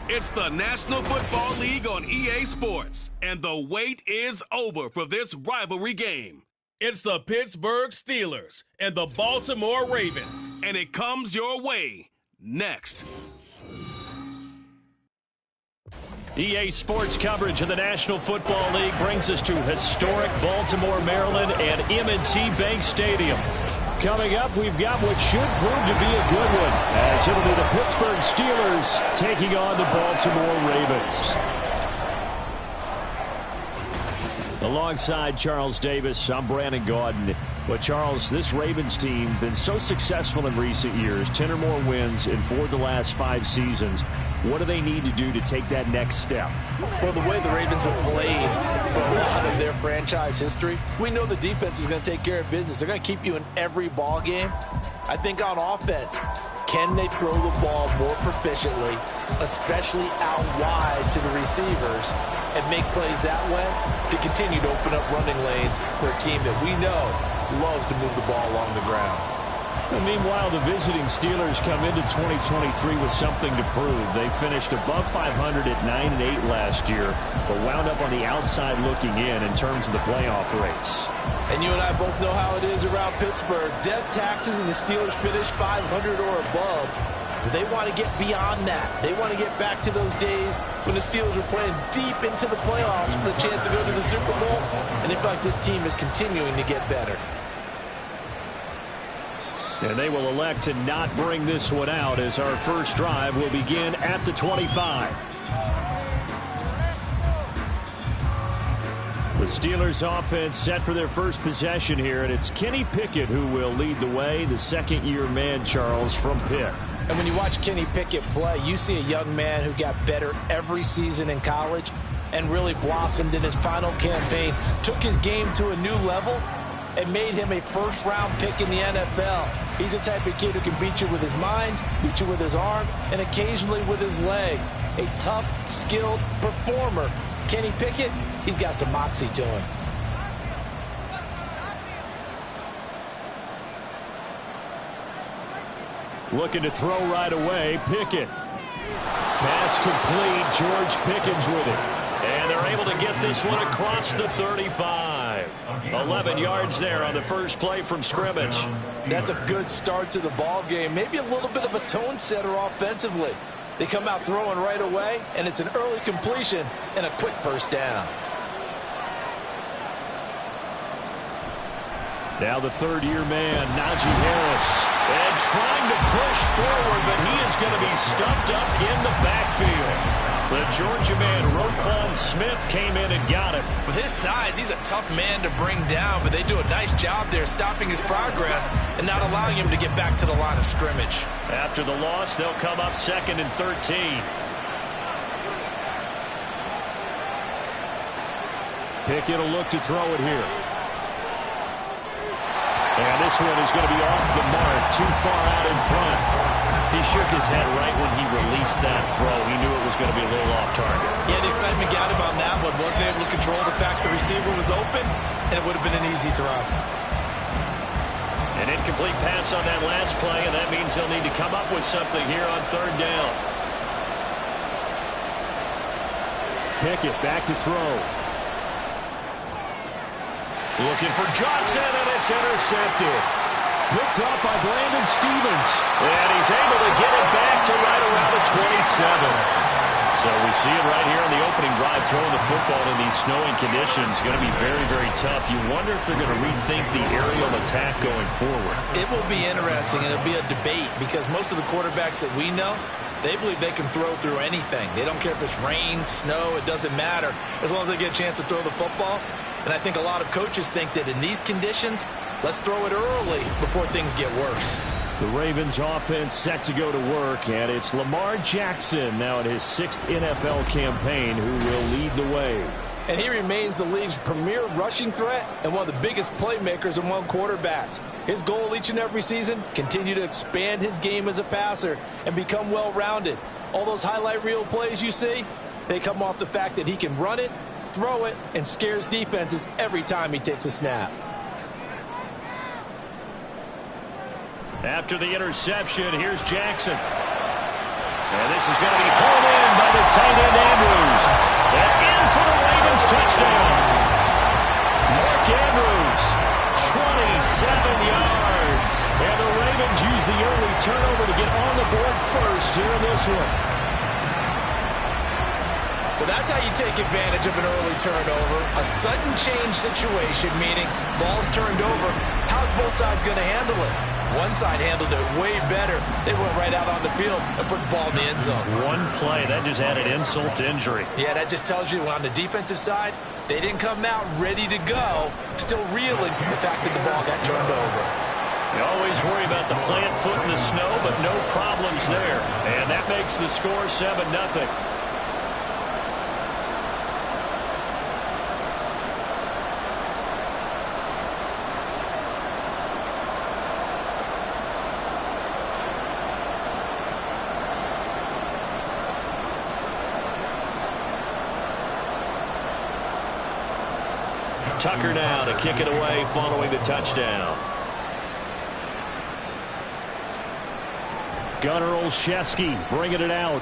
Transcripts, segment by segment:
It's the National Football League on EA Sports, and the wait is over for this rivalry game. It's the Pittsburgh Steelers and the Baltimore Ravens, and it comes your way next. EA Sports coverage of the National Football League brings us to historic Baltimore, Maryland and M&T Bank Stadium. Coming up, we've got what should prove to be a good one, as it'll be the Pittsburgh Steelers taking on the Baltimore Ravens. Alongside Charles Davis, I'm Brandon Gaudin. But Charles, this Ravens team been so successful in recent years, 10 or more wins in 4 of the last 5 seasons. What do they need to do to take that next step? Well, the way the Ravens have played for a lot of their franchise history, we know the defense is going to take care of business. They're going to keep you in every ball game. I think on offense, can they throw the ball more proficiently, especially out wide to the receivers, and make plays that way to continue to open up running lanes for a team that we know loves to move the ball along the ground. And meanwhile, the visiting Steelers come into 2023 with something to prove. They finished above 500 at 9-8 last year, but wound up on the outside looking in terms of the playoff race. And you and I both know how it is around Pittsburgh. Death taxes and the Steelers finish 500 or above. But they want to get beyond that. They want to get back to those days when the Steelers were playing deep into the playoffs for the chance to go to the Super Bowl. And they feel like this team is continuing to get better. And they will elect to not bring this one out as our first drive will begin at the 25. The Steelers offense set for their first possession here, and it's Kenny Pickett who will lead the way, the second-year man, Charles, from Pitt. And when you watch Kenny Pickett play, you see a young man who got better every season in college and really blossomed in his final campaign, took his game to a new level, and made him a first-round pick in the NFL. He's the type of kid who can beat you with his mind, beat you with his arm, and occasionally with his legs. A tough, skilled performer. Kenny Pickett, he's got some moxie to him. Looking to throw right away, Pickett. Pass complete, George Pickens with it. And they're able to get this one across the 35. 11 yards there on the first play from scrimmage. That's a good start to the ball game. Maybe a little bit of a tone setter offensively. They come out throwing right away, and it's an early completion and a quick first down. Now the third-year man, Najee Harris. And trying to push forward, but he is going to be stuffed up in the backfield. The Georgia man, Roquan Smith, came in and got it. With his size, he's a tough man to bring down, but they do a nice job there stopping his progress and not allowing him to get back to the line of scrimmage. After the loss, they'll come up 2nd and 13. Pickett will look to throw it here. And this one is going to be off the mark, too far out in front. He shook his head right when he released that throw. He knew it was going to be a little off target. Yeah, the excitement got him on that one. Wasn't able to control the fact the receiver was open, and it would have been an easy throw. An incomplete pass on that last play, and that means they'll need to come up with something here on 3rd down. Pickett back to throw. Looking for Johnson, and it's intercepted. Picked off by Brandon Stevens. And he's able to get it back to right around the 27. So we see it right here on the opening drive, throwing the football in these snowing conditions. Going to be very, very tough. You wonder if they're going to rethink the aerial attack going forward. It will be interesting, and it'll be a debate, because most of the quarterbacks that we know, they believe they can throw through anything. They don't care if it's rain, snow, it doesn't matter, as long as they get a chance to throw the football. And I think a lot of coaches think that in these conditions, let's throw it early before things get worse. The Ravens offense set to go to work, and it's Lamar Jackson now in his 6th NFL campaign who will lead the way. And he remains the league's premier rushing threat and one of the biggest playmakers among quarterbacks. His goal each and every season, continue to expand his game as a passer and become well-rounded. All those highlight reel plays you see, they come off the fact that he can run it, throw it, and scares defenses every time he takes a snap. After the interception, here's Jackson. And this is going to be pulled in by the tight end Andrews. And in for the Ravens touchdown. Mark Andrews, 27 yards. And the Ravens use the early turnover to get on the board first here in this one. Well, that's how you take advantage of an early turnover. A sudden change situation, meaning ball's turned over. How's both sides going to handle it? One side handled it way better. They went right out on the field and put the ball in the end zone. One play, that just added insult to injury. Yeah, that just tells you on the defensive side, they didn't come out ready to go, still reeling from the fact that the ball got turned over. You always worry about the plant foot in the snow, but no problems there. And that makes the score 7-0. Tucker now to kick it away following the touchdown. Gunnar Olszewski bringing it out.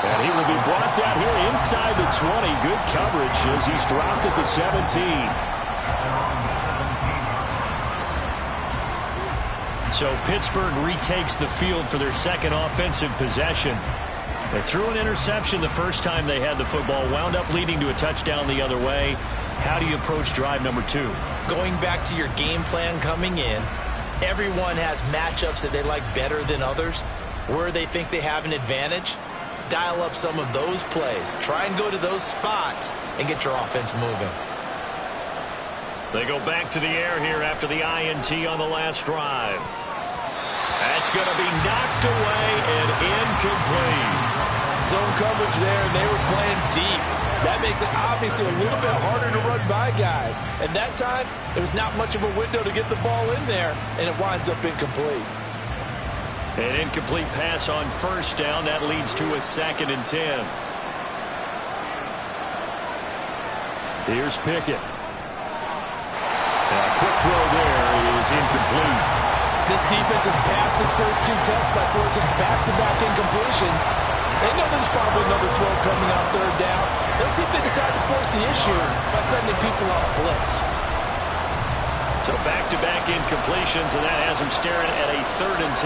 And he will be brought down here inside the 20. Good coverage as he's dropped at the 17. So Pittsburgh retakes the field for their second offensive possession. They threw an interception the first time they had the football, wound up leading to a touchdown the other way. How do you approach drive number 2? Going back to your game plan coming in, everyone has matchups that they like better than others. Where they think they have an advantage, dial up some of those plays. Try and go to those spots and get your offense moving. They go back to the air here after the INT on the last drive. That's going to be knocked away and incomplete. Zone coverage there, and they were playing deep. That makes it obviously a little bit harder to run by guys. And that time, there was not much of a window to get the ball in there, and it winds up incomplete. An incomplete pass on first down. That leads to a 2nd and 10. Here's Pickett. And a quick throw there is incomplete. This defense has passed its first 2 tests by forcing back-to-back incompletions. They know there's probably another throw coming on 3rd down. Let's see if they decide to force the issue by sending people on a blitz. So back-to-back incompletions, and that has them staring at a 3rd and 10.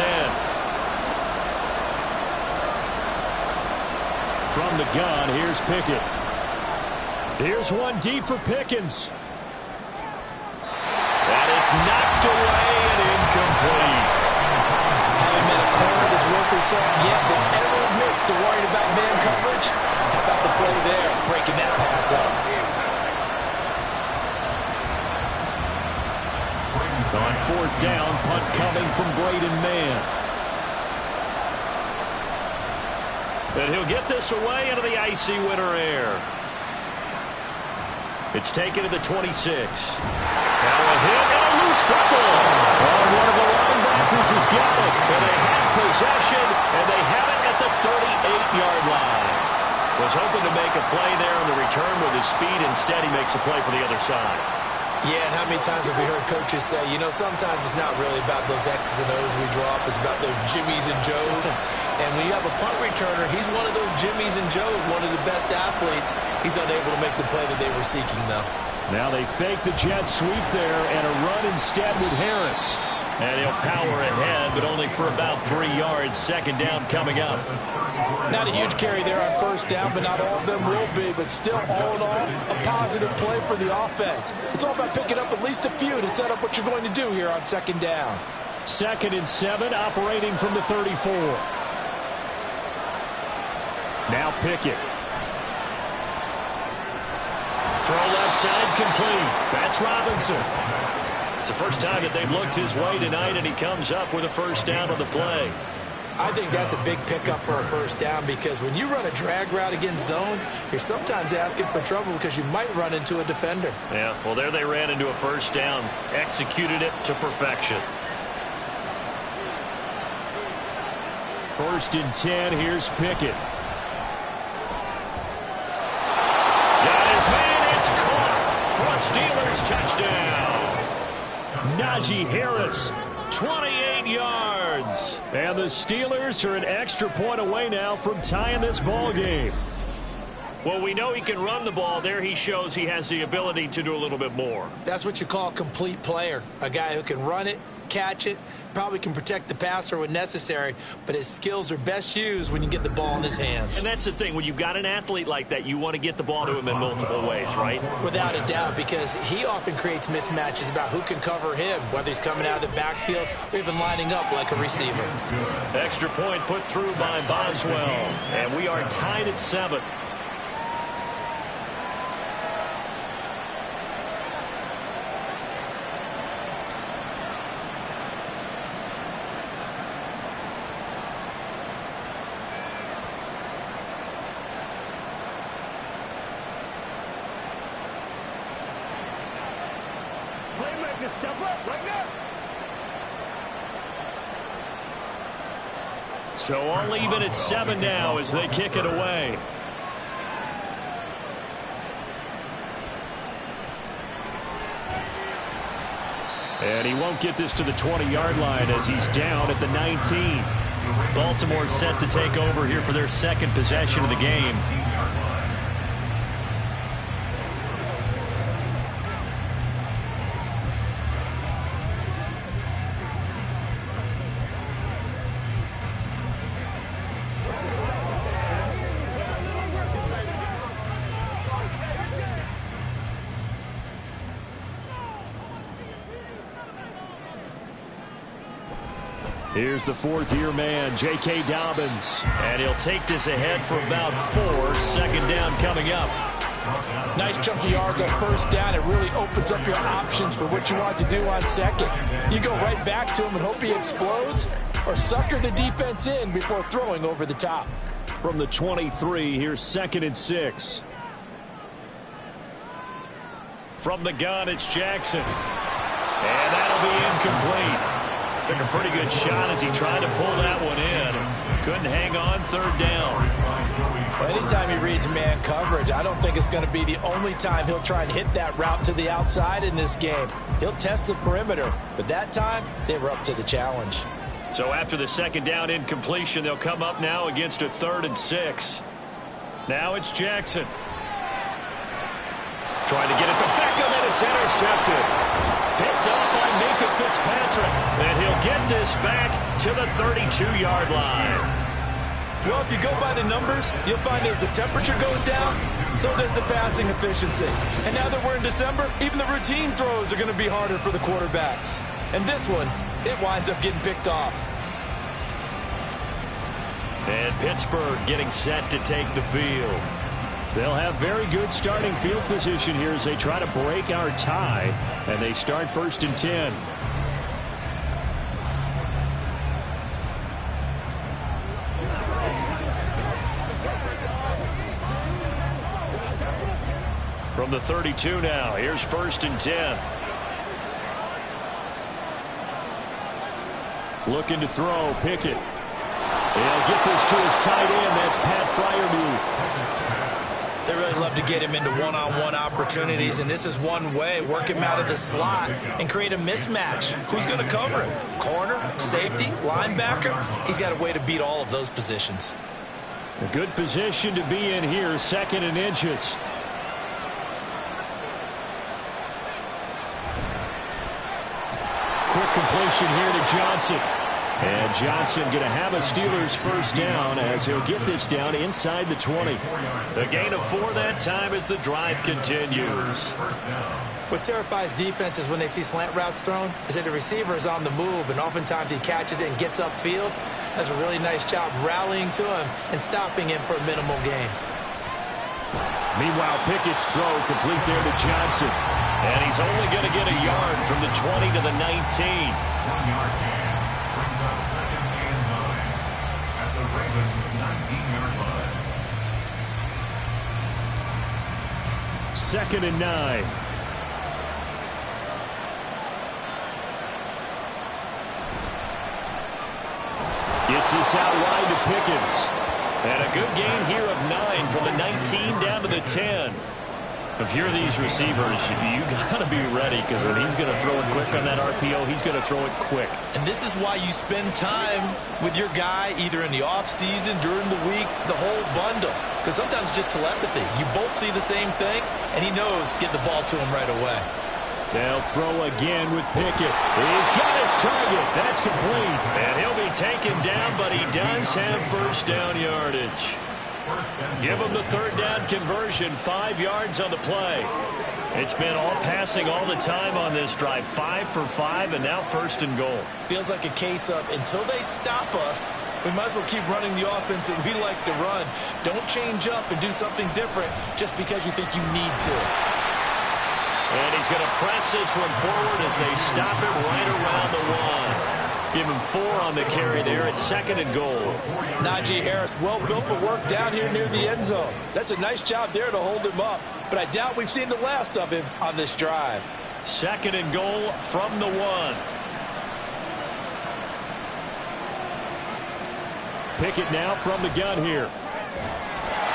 From the gun, here's Pickett. Here's one deep for Pickens. And it's knocked away and incomplete. Having been a corner that's worth his salt yet that ever admits to worrying about man coverage, how about the play there, breaking that pass up. On 4th down, punt coming from Braden Mann. And he'll get this away into the icy winter air. It's taken to the 26. Now a hit and a loose football. Oh, one of the linebackers has got it. And they have possession, and they have it at the 38-yard line. Was hoping to make a play there on the return with his speed. Instead, he makes a play for the other side. Yeah, and how many times have we heard coaches say, you know, sometimes it's not really about those X's and O's we drop. It's about those Jimmies and Joes. And when you have a punt returner, he's one of those Jimmies and Joes, one of the best athletes. He's unable to make the play that they were seeking, though. Now they fake the jet sweep there and a run instead with Harris. And he'll power ahead, but only for about 3 yards. 2nd down coming up. Not a huge carry there on 1st down, but not all of them will be. But still, all in all, a positive play for the offense. It's all about picking up at least a few to set up what you're going to do here on 2nd down. 2nd and 7, operating from the 34. Now Pickett. Throw left side complete. That's Robinson. It's the first time that they've looked his way tonight, and he comes up with a 1st down on the play. I think that's a big pickup for a 1st down because when you run a drag route against zone, you're sometimes asking for trouble because you might run into a defender. Yeah, well, there they ran into a 1st down. Executed it to perfection. 1st and 10, here's Pickett. Got his man, it's caught for a Steelers touchdown. Najee Harris 28 yards. And the Steelers are an extra point away now from tying this ball game. Well, we know he can run the ball. There he shows he has the ability to do a little bit more. That's what you call a complete player. A guy who can run it, catch it, probably can protect the passer when necessary, but his skills are best used when you get the ball in his hands. And that's the thing. When you've got an athlete like that, you want to get the ball to him in multiple ways, right? Without a doubt, because he often creates mismatches about who can cover him, whether he's coming out of the backfield or even lining up like a receiver. Extra point put through by Boswell, and we are tied at 7. Step up right now. So all even at 7 now as they kick it away. And he won't get this to the 20-yard line as he's down at the 19. Baltimore set to take over here for their second possession of the game. Here's the fourth-year man, J.K. Dobbins. And he'll take this ahead for about 4. Second down coming up. Nice chunk of yards on first down. It really opens up your options for what you want to do on second. You go right back to him and hope he explodes, or sucker the defense in before throwing over the top. From the 23, here's 2nd and 6. From the gun, it's Jackson. And that'll be incomplete. Took a pretty good shot as he tried to pull that one in. Couldn't hang on, 3rd down. Well, anytime he reads man coverage, I don't think it's going to be the only time he'll try and hit that route to the outside in this game. He'll test the perimeter, but that time they were up to the challenge. So after the 2nd down incompletion, they'll come up now against a 3rd and 6. Now it's Jackson. Trying to get it to Beckham, and it's intercepted. Picked up by Minka Fitzpatrick. And he'll get this back to the 32-yard line. Well, if you go by the numbers, you'll find as the temperature goes down, so does the passing efficiency. And now that we're in December, even the routine throws are going to be harder for the quarterbacks. And this one, it winds up getting picked off. And Pittsburgh getting set to take the field. They'll have very good starting field position here as they try to break our tie. And they start 1st and 10. From the 32 now, here's 1st and 10. Looking to throw, Pickett. He'll get this to his tight end. That's Pat Freiermuth. They really love to get him into one-on-one opportunities, and this is one way. Work him out of the slot and create a mismatch. Who's going to cover him? Corner, safety, linebacker? He's got a way to beat all of those positions. A good position to be in here, 2nd and inches. Quick completion here to Johnson. And Johnson going to have a Steelers 1st down as he'll get this down inside the 20. A gain of 4 that time as the drive continues. What terrifies defenses when they see slant routes thrown is that the receiver is on the move, and oftentimes he catches it and gets upfield. Does a really nice job rallying to him and stopping him for a minimal gain. Meanwhile, Pickett's throw complete there to Johnson. And he's only going to get a yard from the 20 to the 19. 1-yard gain. Brings us 2nd and 9 at the Ravens' 19-yard line. 2nd and 9. Gets this out wide to Pickens. And a good gain here of 9 from the 19 down to the 10. If you're these receivers, you got to be ready, because when he's going to throw it quick on that RPO, he's going to throw it quick. And this is why you spend time with your guy either in the offseason, during the week, the whole bundle. Because sometimes it's just telepathy. You both see the same thing, and he knows get the ball to him right away. They'll throw again with Pickett. He's got his target. That's complete. And he'll be taken down, but he does have first down yardage. Give him the third down conversion, 5 yards on the play. It's been all passing all the time on this drive, 5 for 5, and now first and goal. Feels like a case of until they stop us, we might as well keep running the offense that we like to run. Don't change up and do something different just because you think you need to. And he's going to press this one forward as they stop him right around the 1. Give him 4 on the carry there at second and goal. Najee Harris, well built for work down here near the end zone. That's a nice job there to hold him up. But I doubt we've seen the last of him on this drive. Second and goal from the 1. Pickett now from the gun here.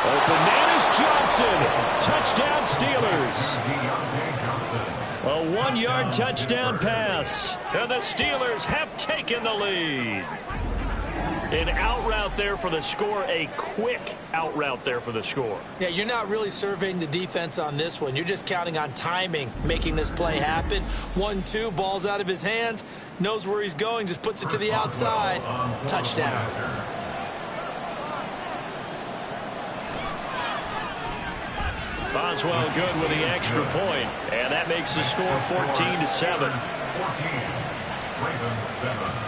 Open man is Johnson. Touchdown Steelers. A 1-yard touchdown pass. And the Steelers have taken the lead. An out route there for the score. A quick out route there for the score. Yeah, you're not really surveying the defense on this one. You're just counting on timing, making this play happen. 1-2, ball's out of his hands. Knows where he's going, just puts it to the outside. Touchdown. Boswell good with the extra point, and that makes the score 14-7. 14, Ravens 7.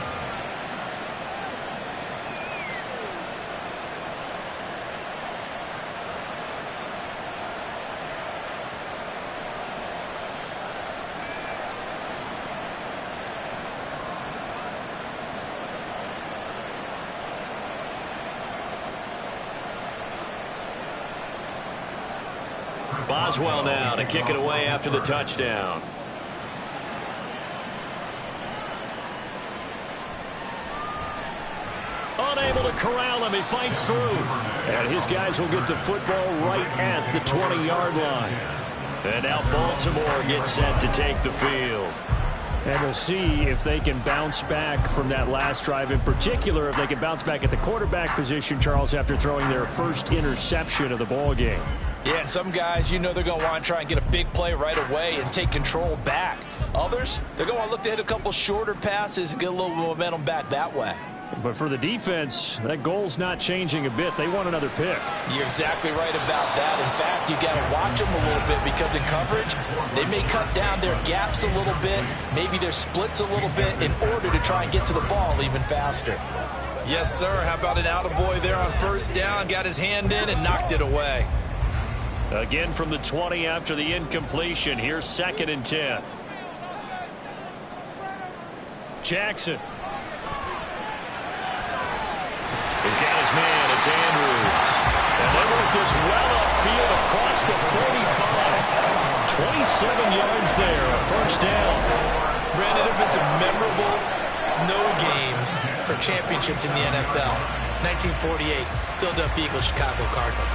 Boswell now to kick it away after the touchdown. Unable to corral him. He fights through. And his guys will get the football right at the 20-yard line. And now Baltimore gets set to take the field. And we'll see if they can bounce back from that last drive. In particular, if they can bounce back at the quarterback position, Charles, after throwing their first interception of the ball game. Yeah, and some guys, you know they're going to want to try and get a big play right away and take control back. Others, they're going to want to look to hit a couple shorter passes and get a little momentum back that way. But for the defense, that goal's not changing a bit. They want another pick. You're exactly right about that. In fact, you got to watch them a little bit because in coverage, they may cut down their gaps a little bit, maybe their splits a little bit in order to try and get to the ball even faster. Yes, sir. How about an attaboy there on first down? Got his hand in and knocked it away. Again from the 20 after the incompletion. Here's 2nd and 10. Jackson. He's got his man. It's Andrews. And they work this well upfield across the 45. 27 yards there. A first down. Brandon, there have been some memorable snow games for championships in the NFL. 1948, Philadelphia Eagles, Chicago Cardinals.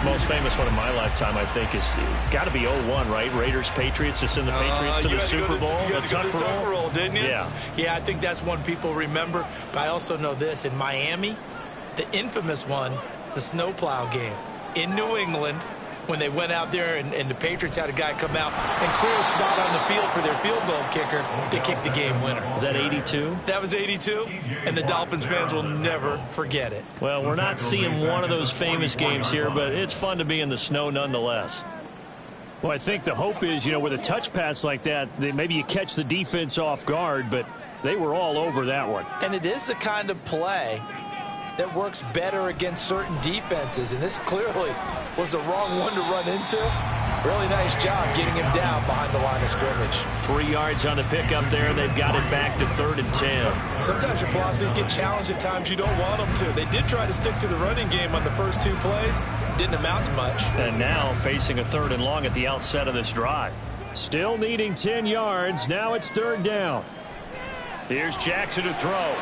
Most famous one in my lifetime, I think, is got to be 01, right? Raiders, Patriots, to send the Patriots to the Super Bowl. You had to go to the Tuck Roll, didn't you? Yeah. Yeah, I think that's one people remember. But I also know this. In Miami, the infamous one, the snowplow game in New England, when they went out there and the Patriots had a guy come out and clear a spot on the field for their field goal kicker to kick the game winner. Is that 82? That was 82, and the Dolphins fans will never forget it. Well, we're not seeing one of those famous games here, but it's fun to be in the snow nonetheless. Well, I think the hope is, with a touch pass like that, maybe you catch the defense off guard, but they were all over that one. And it is the kind of play that works better against certain defenses, and this clearly was the wrong one to run into. Really nice job getting him down behind the line of scrimmage. 3 yards on the pickup there, and they've got it back to 3rd and 10. Sometimes your philosophies get challenged at times you don't want them to. They did try to stick to the running game on the first 2 plays. Didn't amount to much. And now facing a 3rd and long at the outset of this drive. Still needing 10 yards. Now it's 3rd down. Here's Jackson to throw.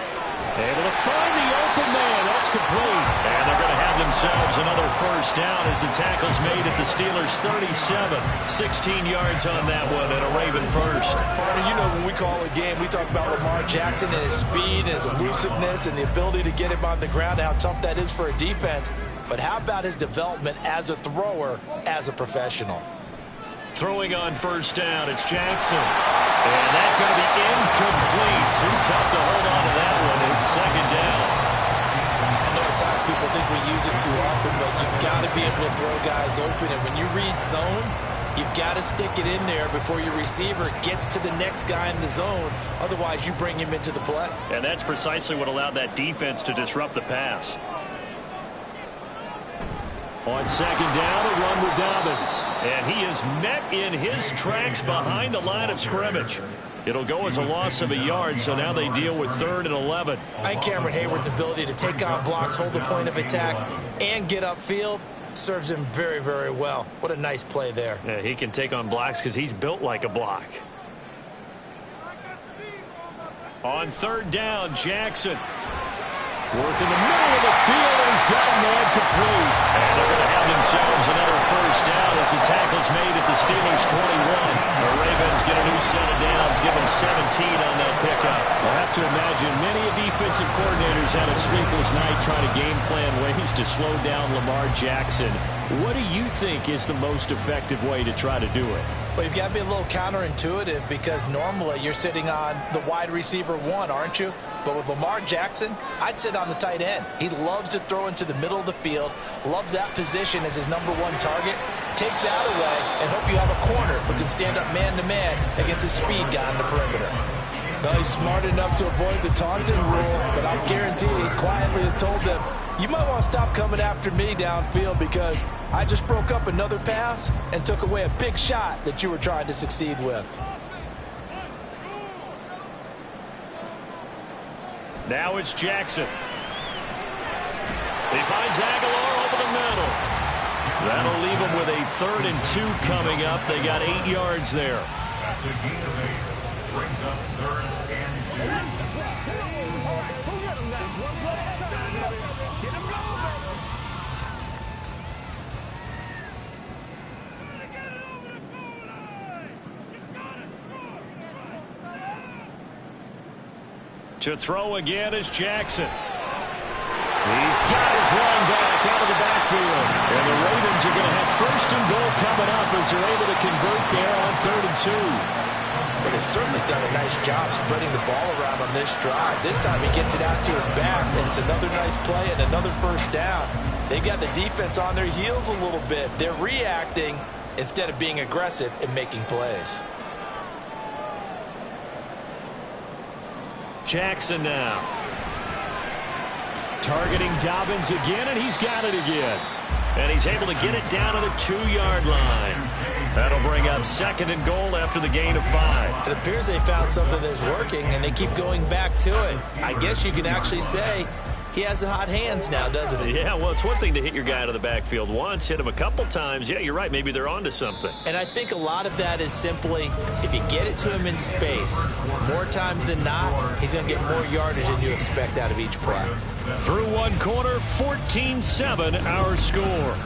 Able to find the open man. That's complete. And they're going to have themselves another first down as the tackle's made at the Steelers' 37. 16 yards on that one and a Raven first. Barney, you know when we call a game, we talk about Lamar Jackson and his speed, and his elusiveness, and the ability to get him on the ground, how tough that is for a defense. But how about his development as a thrower, as a professional? Throwing on first down, it's Jackson. And that's going to be incomplete. Too tough to hold on to that one. It's second down. I know at times people think we use it too often, but you've got to be able to throw guys open. And when you read zone, you've got to stick it in there before your receiver gets to the next guy in the zone. Otherwise, you bring him into the play. And that's precisely what allowed that defense to disrupt the pass. On second down, a run with Dobbins. And he is met in his tracks behind the line of scrimmage. It'll go as a loss of a yard, so now they deal with 3rd and 11. I think Cameron Hayward's ability to take on blocks, hold the point of attack, and get upfield serves him very, very well. What a nice play there. Yeah, he can take on blocks because he's built like a block. On 3rd down, Jackson. Work in the middle of the field, and he's got a man complete. And they're going to have themselves another first down as the tackle's made at the Steelers' 21. The Ravens get a new set of downs, give them 17 on that pickup. I have to imagine many defensive coordinators had a sleepless night trying to game plan ways to slow down Lamar Jackson. What do you think is the most effective way to try to do it? Well, you've got to be a little counterintuitive because normally you're sitting on the wide receiver 1, aren't you? But with Lamar Jackson, I'd sit on the tight end. He loves to throw into the middle of the field, loves that position as his number 1 target. Take that away and hope you have a corner who can stand up man-to-man against a speed guy on the perimeter. Well, he's smart enough to avoid the taunting rule, but I'm guaranteed he quietly has told them, you might want to stop coming after me downfield because I just broke up another pass and took away a big shot that you were trying to succeed with. Now it's Jackson. He finds Aguilar over the middle. That'll leave him with a 3rd and 2 coming up. They got 8 yards there. That's a gain of 8. Brings up 3rd and 2. To throw again is Jackson. He's got his line back out of the backfield. And the Ravens are going to have 1st and goal coming up as they're able to convert there on 3rd and 2. Well, they've certainly done a nice job spreading the ball around on this drive. This time he gets it out to his back, and it's another nice play and another first down. They've got the defense on their heels a little bit. They're reacting instead of being aggressive and making plays. Jackson now. Targeting Dobbins again, and he's got it again. And he's able to get it down to the 2-yard line. That'll bring up 2nd and goal after the gain of 5. It appears they found something that's working, and they keep going back to it. I guess you can actually say he has the hot hands now, doesn't he? Yeah, well, it's one thing to hit your guy out of the backfield once, hit him a couple times. Yeah, you're right. Maybe they're onto something. And I think a lot of that is simply if you get it to him in space, more times than not, he's going to get more yardage than you expect out of each play. Through one quarter, 14-7 our score.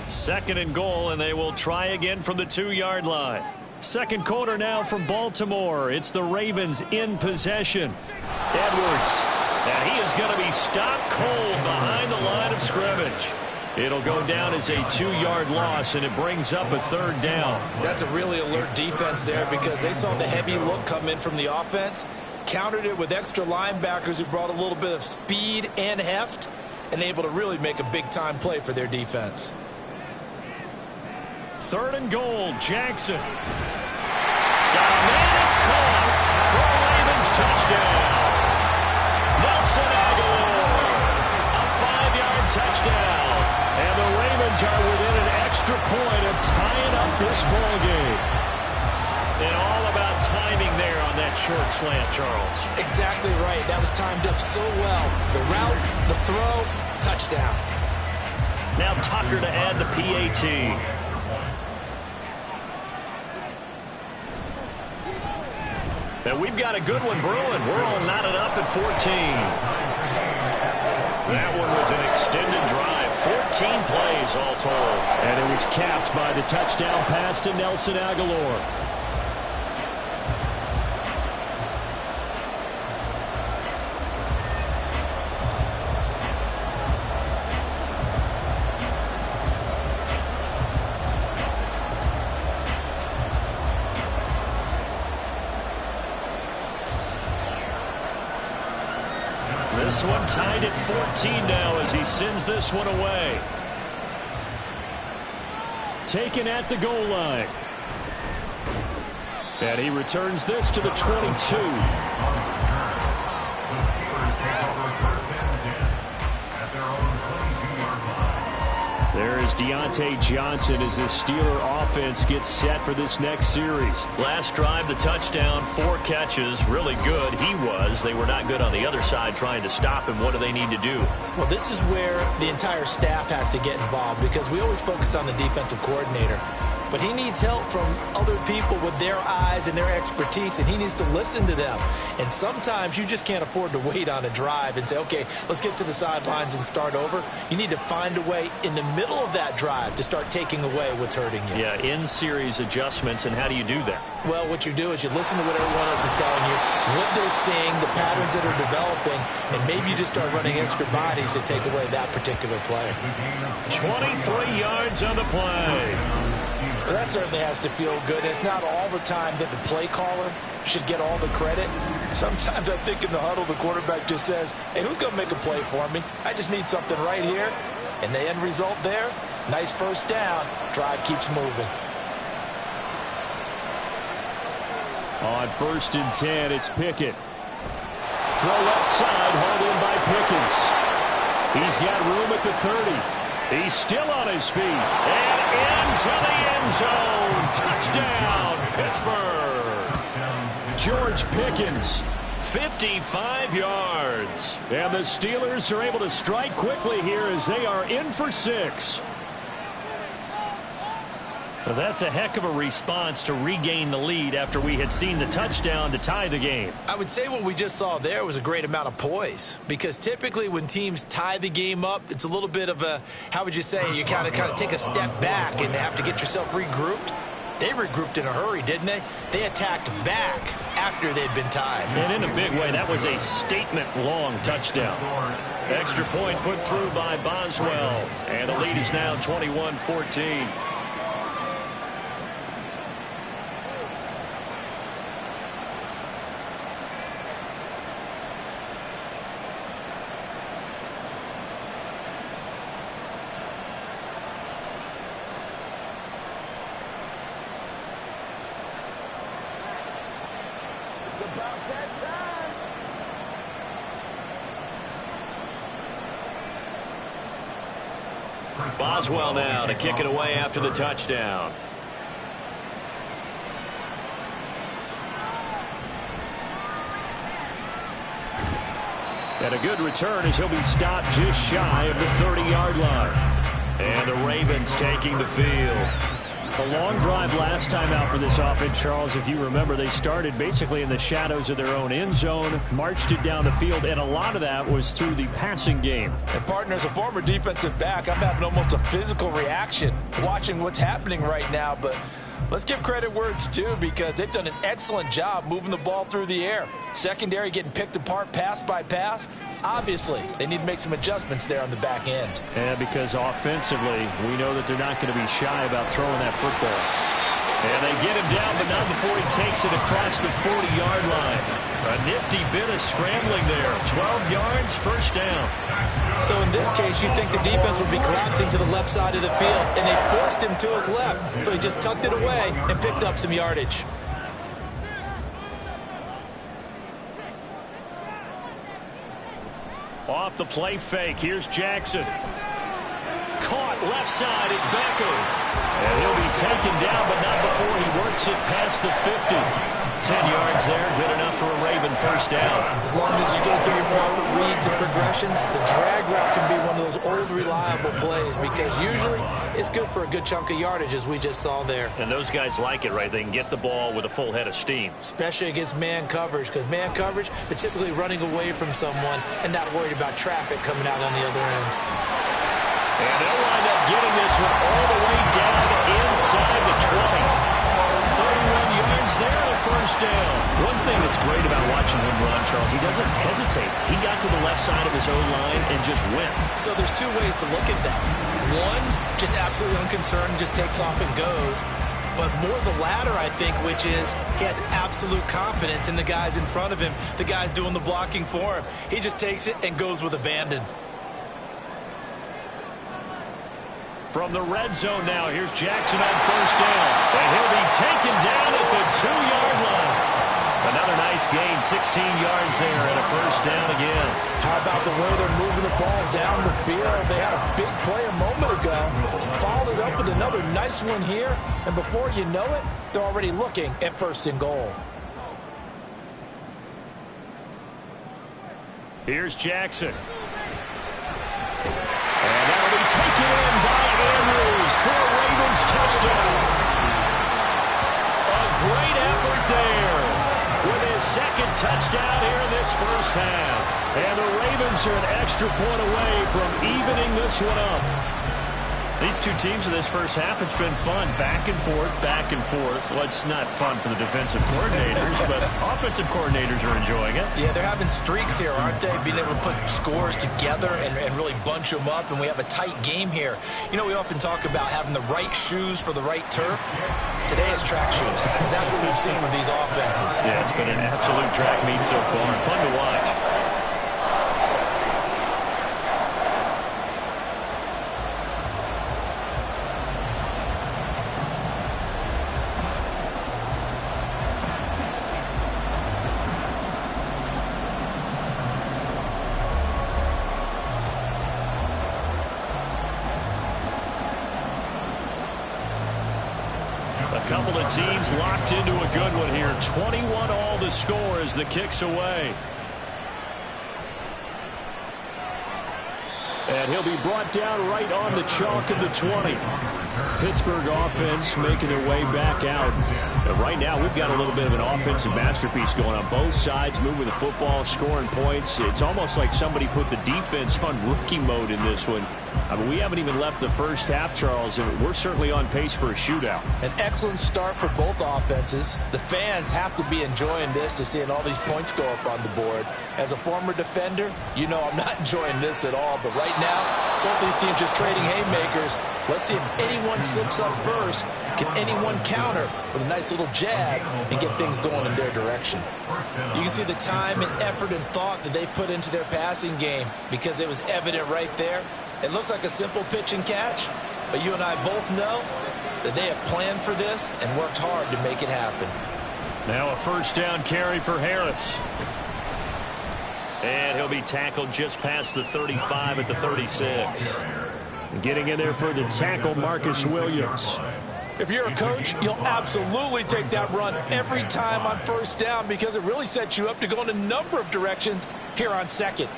2nd and goal, and they will try again from the 2-yard line. 2nd quarter now from Baltimore. It's the Ravens in possession. Edwards, and he is going to be stopped cold behind the line of scrimmage. It'll go down as a 2-yard loss, and it brings up a 3rd down. That's a really alert defense there because they saw the heavy look come in from the offense, countered it with extra linebackers who brought a little bit of speed and heft, and able to really make a big-time play for their defense. 3rd and goal, Jackson. Got a man, it's caught for a Ravens touchdown. Nelson Aguilar, a 5-yard touchdown. And the Ravens are within an extra point of tying up this ball game. And all about timing there on that short slant, Charles. Exactly right. That was timed up so well. The route, the throw, touchdown. Now Tucker to add the PAT. And we've got a good one brewing. We're all knotted up at 14. That one was an extended drive. 14 plays all told. And it was capped by the touchdown pass to Nelson Aguilar. This one tied at 14 now as he sends this one away. Taken at the goal line. And he returns this to the 22. There's Deontay Johnson as the Steeler offense gets set for this next series. Last drive, the touchdown, 4 catches. Really good. He was. They were not good on the other side trying to stop him. What do they need to do? Well, this is where the entire staff has to get involved because we always focus on the defensive coordinator. But he needs help from other people with their eyes and their expertise, and he needs to listen to them. And sometimes you just can't afford to wait on a drive and say, okay, let's get to the sidelines and start over. You need to find a way in the middle of that drive to start taking away what's hurting you. Yeah, in-series adjustments, and how do you do that? Well, what you do is you listen to what everyone else is telling you, what they're seeing, the patterns that are developing, and maybe you just start running extra bodies to take away that particular play. 23 yards on the play. Well, that certainly has to feel good. It's not all the time that the play caller should get all the credit. Sometimes I think in the huddle, the quarterback just says, hey, who's going to make a play for me? I just need something right here. And the end result there, nice first down. Drive keeps moving. On 1st and 10, it's Pickett. Throw left side, hauled in by Pickens. He's got room at the 30. He's still on his feet. And into the end zone. Touchdown, Pittsburgh. George Pickens, 55 yards. And the Steelers are able to strike quickly here as they are in for 6. Well, that's a heck of a response to regain the lead after we had seen the touchdown to tie the game. I would say what we just saw there was a great amount of poise, because typically when teams tie the game up, it's a little bit of a, how would you say, you kind of take a step back and have to get yourself regrouped. They regrouped in a hurry, didn't they? They attacked back after they'd been tied. And in a big way, that was a statement-long touchdown. Extra point put through by Boswell, and the lead is now 21-14. Boswell now to kick it away after the touchdown. And a good return as he'll be stopped just shy of the 30-yard line. And the Ravens taking the field. A long drive last time out for this offense, Charles. If you remember, they started basically in the shadows of their own end zone, marched it down the field, and a lot of that was through the passing game. And partner, as a former defensive back, I'm having almost a physical reaction watching what's happening right now. But let's give credit where it's due, because they've done an excellent job moving the ball through the air. Secondary getting picked apart pass by pass. Obviously, they need to make some adjustments there on the back end. And because offensively, we know that they're not going to be shy about throwing that football. And they get him down, but not before he takes it across the 40-yard line. A nifty bit of scrambling there. 12 yards, first down. So in this case, you'd think the defense would be collapsing to the left side of the field, and they forced him to his left. So he just tucked it away and picked up some yardage. Off the play fake, here's Jackson. Caught left side, it's Becker. And he'll be taken down, but not before he works it past the 50. 10 yards there, good enough for a Raven first first down. As long as you go through your proper reads and progressions, the drag route can be one of those old reliable plays because usually it's good for a good chunk of yardage, as we just saw there. And those guys like it, right? They can get the ball with a full head of steam. Especially against man coverage, because man coverage, they're typically running away from someone and not worried about traffic coming out on the other end. And they'll wind up getting this one all the way down inside the 20. 31 yards there, a first down. One thing that's great about watching him run, Charles, he doesn't hesitate. He got to the left side of his own line and just went. So there's two ways to look at that. One, just absolutely unconcerned, just takes off and goes. But more the latter, I think, which is he has absolute confidence in the guys in front of him, the guys doing the blocking for him. He just takes it and goes with abandon. From the red zone now, here's Jackson on first down. And he'll be taken down at the 2-yard line. Another nice gain, 16 yards there and a first down again. How about the way they're moving the ball down the field? They had a big play a moment ago. Followed it up with another nice one here. And before you know it, they're already looking at first and goal. Here's Jackson. And that'll be taken in by Andrews for a Ravens touchdown. A great effort there with his second touchdown here in this first half. And the Ravens are an extra point away from evening this one up. These two teams in this first half, it's been fun. Back and forth, back and forth. Well, it's not fun for the defensive coordinators, but offensive coordinators are enjoying it. Yeah, they're having streaks here, aren't they? Being able to put scores together and really bunch them up, and we have a tight game here. You know, we often talk about having the right shoes for the right turf. Today it's track shoes, because that's what we've seen with these offenses. Yeah, it's been an absolute track meet so far. Fun to watch. Couple of teams locked into a good one here. 21 all the score as the kick's away. And he'll be brought down right on the chalk of the 20. Pittsburgh offense making their way back out. And right now we've got a little bit of an offensive masterpiece going on both sides, moving the football, scoring points. It's almost like somebody put the defense on rookie mode in this one. I mean, we haven't even left the first half, Charles, and we're certainly on pace for a shootout. An excellent start for both offenses. The fans have to be enjoying this to seeing all these points go up on the board. As a former defender, you know I'm not enjoying this at all. But right now, both these teams just trading haymakers. Let's see if anyone slips up first. Can anyone counter with a nice little jab and get things going in their direction? You can see the time and effort and thought that they've put into their passing game because it was evident right there. It looks like a simple pitch and catch, but you and I both know that they have planned for this and worked hard to make it happen. Now a first down carry for Harris. And he'll be tackled just past the 35 at the 36. Getting in there for the tackle, Marcus Williams. If you're a coach, you'll absolutely take that run every time on first down because it really sets you up to go in a number of directions here on second.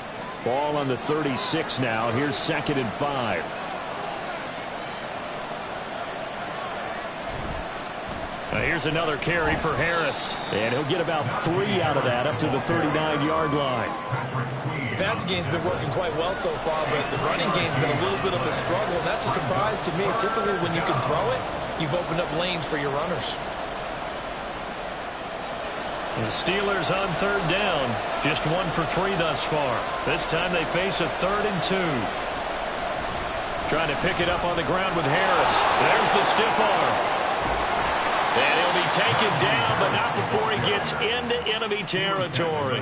Ball on the 36 now. Here's 2nd and 5. Here's another carry for Harris. And he'll get about 3 out of that up to the 39-yard line. The passing game's been working quite well so far, but the running game's been a little bit of a struggle. And that's a surprise to me. Typically, when you can throw it, you've opened up lanes for your runners. The Steelers on 3rd down. Just 1 for 3 thus far. This time they face a 3rd and 2. Trying to pick it up on the ground with Harris. There's the stiff arm. And he'll be taken down, but not before he gets into enemy territory.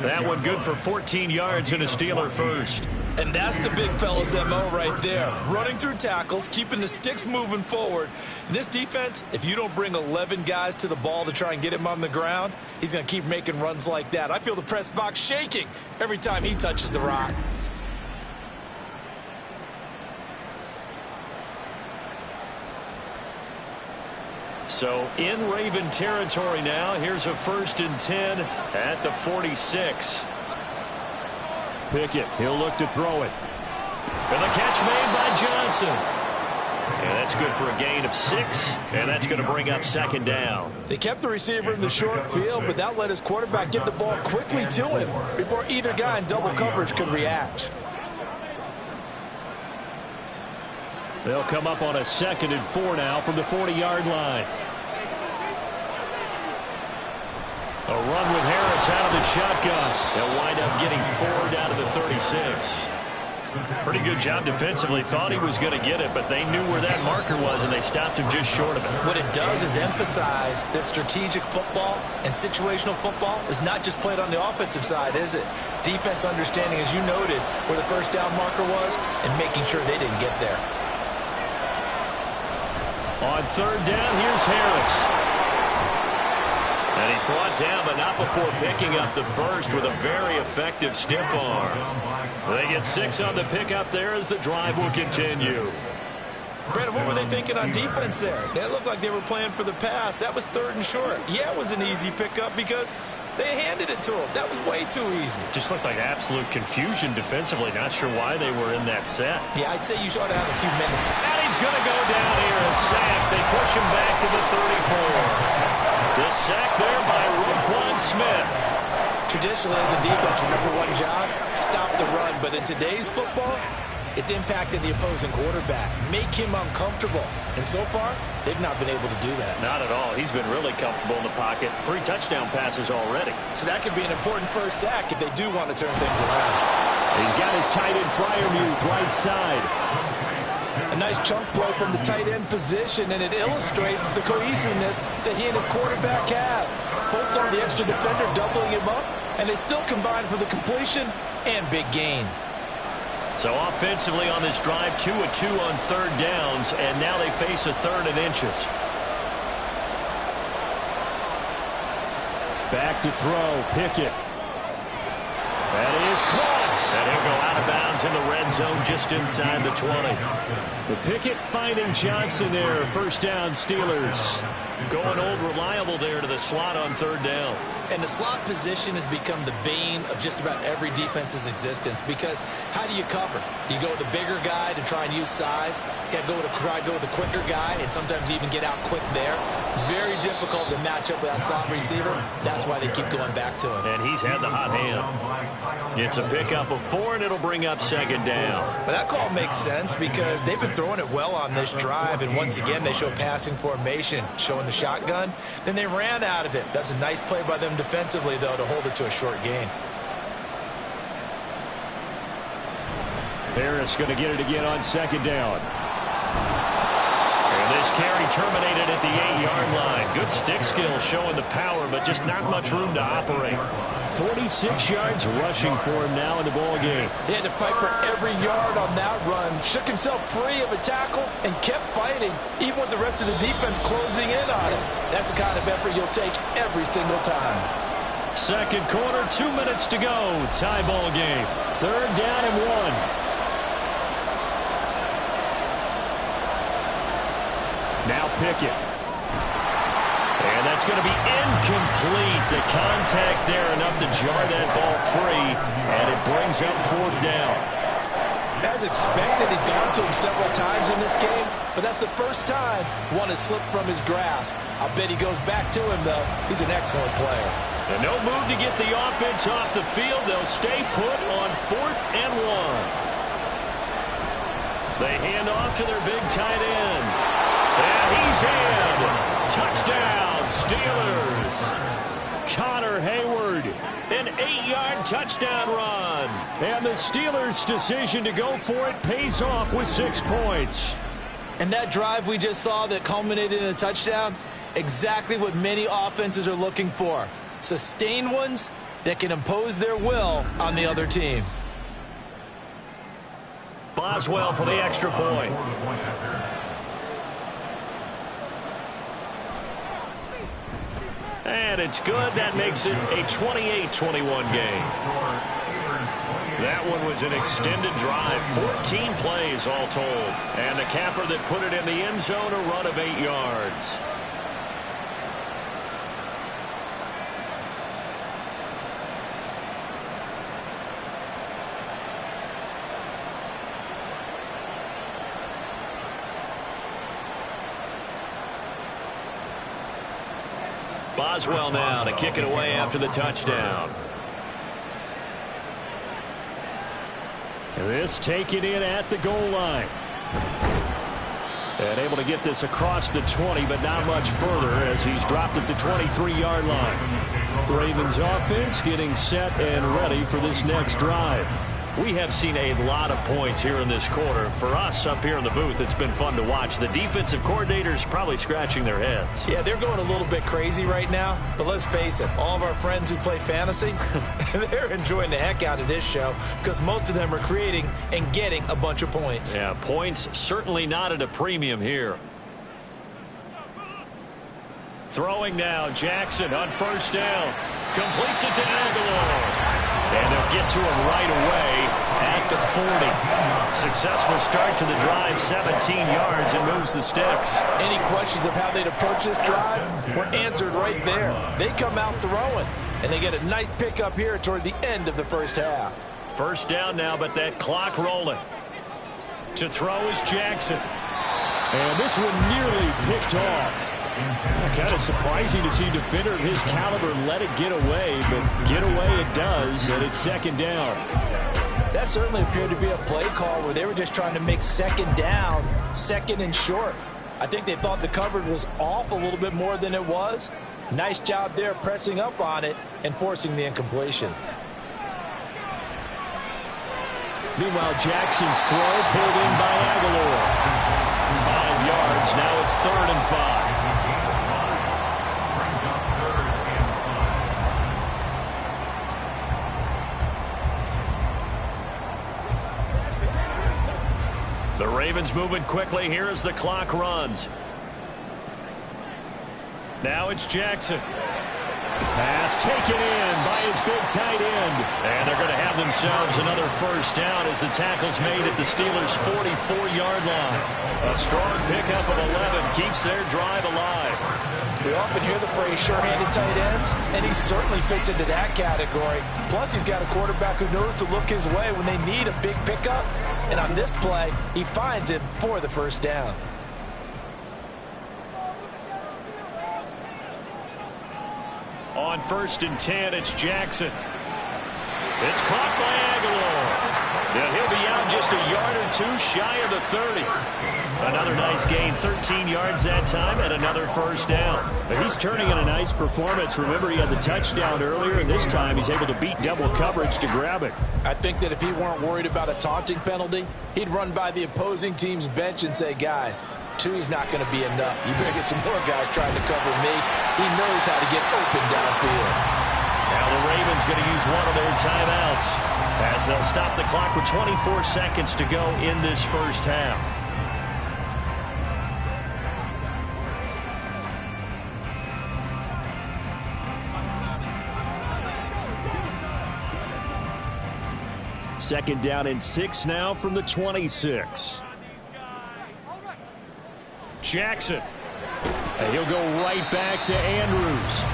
That one good for 14 yards and a Steeler first. And that's the big fella's MO right there. Running through tackles, keeping the sticks moving forward. This defense, if you don't bring 11 guys to the ball to try and get him on the ground, he's going to keep making runs like that. I feel the press box shaking every time he touches the rock. So in Raven territory now. Here's a 1st and 10 at the 46. Pickett, he'll look to throw it. And the catch made by Johnson. And that's good for a gain of 6. And that's going to bring up 2nd down. They kept the receiver in the short field, but that let his quarterback get the ball quickly to him before either guy in double coverage could react. They'll come up on a 2nd and 4 now from the 40-yard line. A run with Harris out of the shotgun. They'll wind up getting 4 down to the 36. Pretty good job defensively. Thought he was going to get it, but they knew where that marker was, and they stopped him just short of it. What it does is emphasize that strategic football and situational football is not just played on the offensive side, is it? Defense understanding, as you noted, where the 1st down marker was and making sure they didn't get there. On 3rd down, here's Harris. And he's brought down, but not before picking up the first with a very effective stiff arm. They get 6 on the pickup there as the drive will continue. Brandon, what were they thinking on defense there? That looked like they were playing for the pass. That was 3rd and short. Yeah, it was an easy pickup because they handed it to him. That was way too easy. Just looked like absolute confusion defensively. Not sure why they were in that set. Yeah, I'd say you ought to have a few minutes. And he's going to go down here. A sack. They push him back to the 34. The sack there by Roquan Smith. Traditionally, as a defense, your #1 job, stop the run. But in today's football, it's impacting the opposing quarterback. Make him uncomfortable. And so far, they've not been able to do that. Not at all. He's been really comfortable in the pocket. 3 touchdown passes already. So that could be an important first sack if they do want to turn things around. He's got his tight end Freiermuth right side. A nice chunk play from the tight end position, and it illustrates the cohesiveness that he and his quarterback have. Both saw the extra defender doubling him up, and they still combined for the completion and big gain. So offensively on this drive, 2 of 2 on 3rd downs, and now they face a 3rd and inches. Back to throw, Pickett. That is caught. And he'll go out of bounds in the red zone just inside the 20. The Pickett finding Johnson there. 1st down, Steelers. Going old reliable there to the slot on 3rd down. And the slot position has become the bane of just about every defense's existence because how do you cover? Do you go with the bigger guy to try and use size? Got to try to go with a quicker guy and sometimes even get out quick there. Very difficult to match up with that slot receiver. That's why they keep going back to him. And he's had the hot hand. It's a pickup of 4, and it'll bring up 2nd down. But that call makes sense because they've been throwing it well on this drive, and once again they show passing formation, showing the shotgun. Then they ran out of it. That's a nice play by them defensively, though, to hold it to a short gain. Harris going to get it again on 2nd down. And this carry terminated at the 8-yard line. Good stick skill showing the power, but just not much room to operate. 46 yards rushing for him now in the ball game. He had to fight for every yard on that run. Shook himself free of a tackle and kept fighting, even with the rest of the defense closing in on him. That's the kind of effort you'll take every single time. 2nd quarter, 2 minutes to go. Tie ball game. 3rd down and 1. Now Pickett. And that's going to be incomplete. The contact there enough to jar that ball free, and it brings up 4th down. As expected, he's gone to him several times in this game, but that's the first time one has slipped from his grasp. I'll bet he goes back to him, though. He's an excellent player. And no move to get the offense off the field. They'll stay put on 4th and 1. They hand off to their big tight end. And he's in. Touchdown, Steelers. Connor Hayward. An 8-yard touchdown run. And the Steelers' decision to go for it pays off with 6 points. And that drive we just saw that culminated in a touchdown, exactly what many offenses are looking for. Sustained ones that can impose their will on the other team. Boswell for the extra point. And it's good. That makes it a 28-21 game. That one was an extended drive. 14 plays all told. And the capper that put it in the end zone, a run of 8 yards. Boswell now to kick it away after the touchdown. This taken in at the goal line. And able to get this across the 20, but not much further as he's dropped at the 23-yard line. Ravens offense getting set and ready for this next drive. We have seen a lot of points here in this quarter. For us up here in the booth, it's been fun to watch. The defensive coordinators probably scratching their heads. Yeah, they're going a little bit crazy right now. But let's face it, all of our friends who play fantasy, they're enjoying the heck out of this show because most of them are creating and getting a bunch of points. Yeah, points certainly not at a premium here. Throwing now, Jackson on first down. Completes it to Aguilar. And they'll get to him right away at the 40. Successful start to the drive, 17 yards, and moves the sticks. Any questions of how they'd approach this drive were answered right there. They come out throwing, and they get a nice pickup here toward the end of the first half. First down now, but that clock rolling. To throw is Jackson. And this one nearly picked off. Kind of surprising to see a defender of his caliber let it get away, but get away it does, and it's second down. That certainly appeared to be a play call where they were just trying to make second down, second and short. I think they thought the coverage was off a little bit more than it was. Nice job there pressing up on it and forcing the incompletion. Meanwhile, Jackson's throw pulled in by Aguilar. 5 yards, now it's 3rd and 5. The Ravens moving quickly here as the clock runs. Now it's Jackson. Pass taken in by his big tight end. And they're going to have themselves another first down as the tackle's made at the Steelers' 44-yard line. A strong pickup of 11 keeps their drive alive. We often hear the phrase sure-handed tight ends, and he certainly fits into that category. Plus, he's got a quarterback who knows to look his way when they need a big pickup. And on this play, he finds it for the first down. On 1st and 10, it's Jackson. It's caught by Aguilar. Now he'll be out just a yard or two shy of the 30. Another nice gain, 13 yards that time, and another first down. He's turning in a nice performance. Remember, he had the touchdown earlier, and this time he's able to beat double coverage to grab it. I think that if he weren't worried about a taunting penalty, he'd run by the opposing team's bench and say, guys, 2's not going to be enough. You better get some more guys trying to cover me. He knows how to get open downfield. Now the Ravens going to use one of their timeouts as they'll stop the clock with 24 seconds to go in this first half. Second down and 6 now from the 26. Jackson. And he'll go right back to Andrews.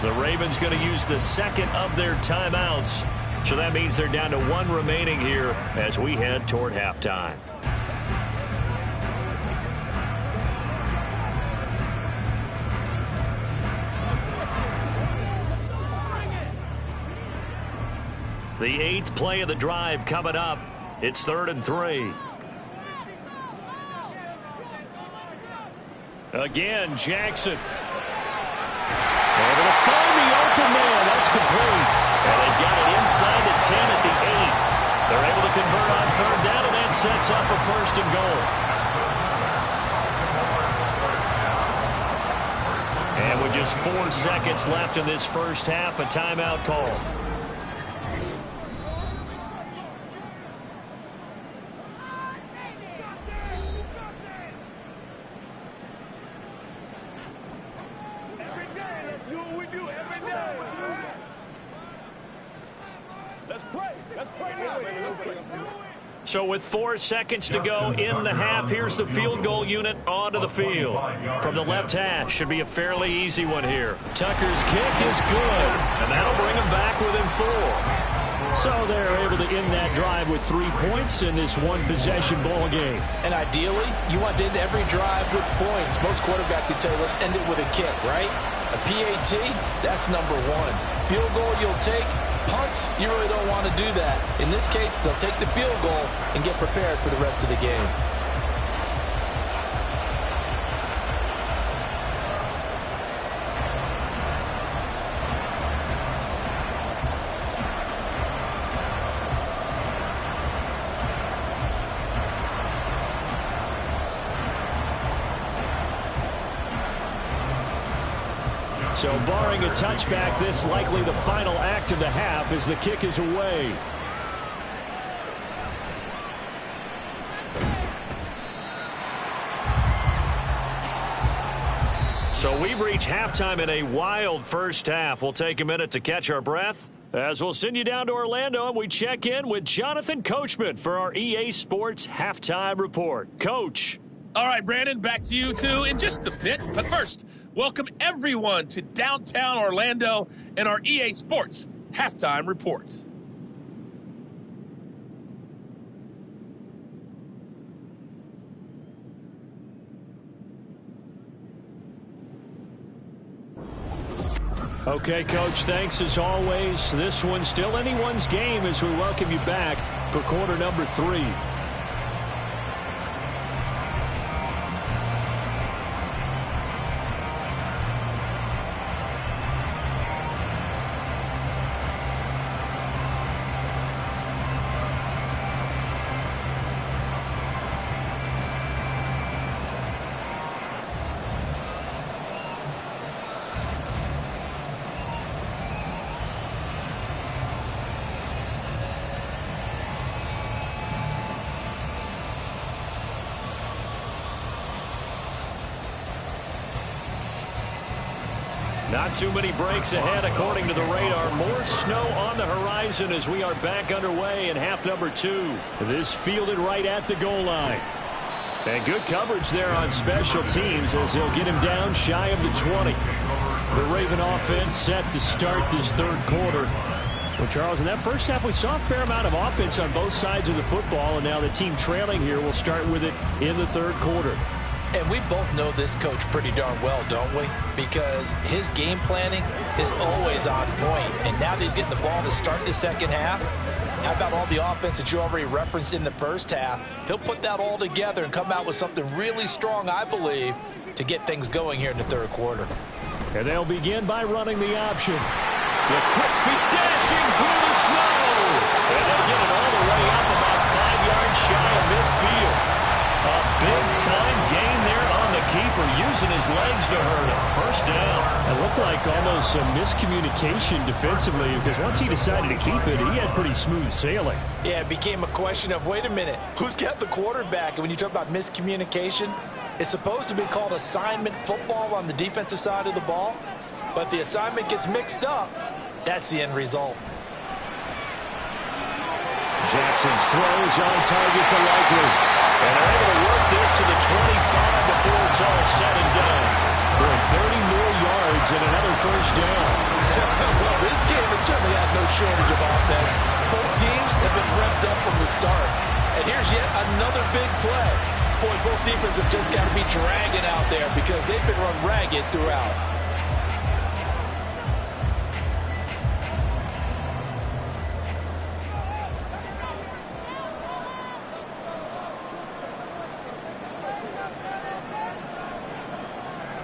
The Ravens going to use the second of their timeouts. So that means they're down to 1 remaining here as we head toward halftime. The 8th play of the drive coming up. It's 3rd and 3. Again, Jackson. Able to find the open man. That's complete. And they've got it inside the 10 at the 8. They're able to convert on 3rd down, and that sets up a 1st and goal. And with just 4 seconds left in this first half, a timeout call. So with 4 seconds to go in the half, here's the field goal unit onto the field. From the left hash, should be a fairly easy one here. Tucker's kick is good, and that'll bring them back within 4. So they're able to end that drive with 3 points in this one-possession ball game. And ideally, you want to end every drive with points. Most quarterbacks would tell you, let's end it with a kick, right? A PAT, that's number one. Field goal you'll take. Punts, you really don't want to do that. In this case, they'll take the field goal and get prepared for the rest of the game. So barring a touchback, this likely the final act of the half as the kick is away. So we've reached halftime in a wild first half. We'll take a minute to catch our breath as we'll send you down to Orlando and we check in with Jonathan Coachman for our EA Sports Halftime Report. Coach. All right, Brandon, back to you two in just a bit. But first, welcome everyone to downtown Orlando and our EA Sports Halftime Report. Okay, Coach, thanks as always. This one's still anyone's game as we welcome you back for quarter number 3. Not too many breaks ahead according to the radar. More snow on the horizon as we are back underway in half number 2. This fielded right at the goal line. And good coverage there on special teams as he'll get him down shy of the 20. The Raven offense set to start this third quarter. Well, Charles, in that first half we saw a fair amount of offense on both sides of the football, and now the team trailing here will start with it in the third quarter. And we both know this coach pretty darn well, don't we? Because his game planning is always on point. And now that he's getting the ball to start the second half, how about all the offense that you already referenced in the first half? He'll put that all together and come out with something really strong, I believe, to get things going here in the third quarter. And they'll begin by running the option. The quick feet dashing through the snow. And they'll get it all the way up about 5 yards shy of midfield. A big-time gain there on the keeper, using his legs to hurt him. First down. It looked like almost some miscommunication defensively because once he decided to keep it, he had pretty smooth sailing. Yeah, it became a question of, wait a minute, who's got the quarterback? And when you talk about miscommunication, it's supposed to be called assignment football on the defensive side of the ball, but the assignment gets mixed up. That's the end result. Jackson's throws on target to Likely. And they're able to work this to the 25 before it's all said and done. For 30 more yards and another first down. Well, this game has certainly had no shortage of offense. Both teams have been revved up from the start. And here's yet another big play. Boy, both defenses have just got to be dragging out there because they've been run ragged throughout.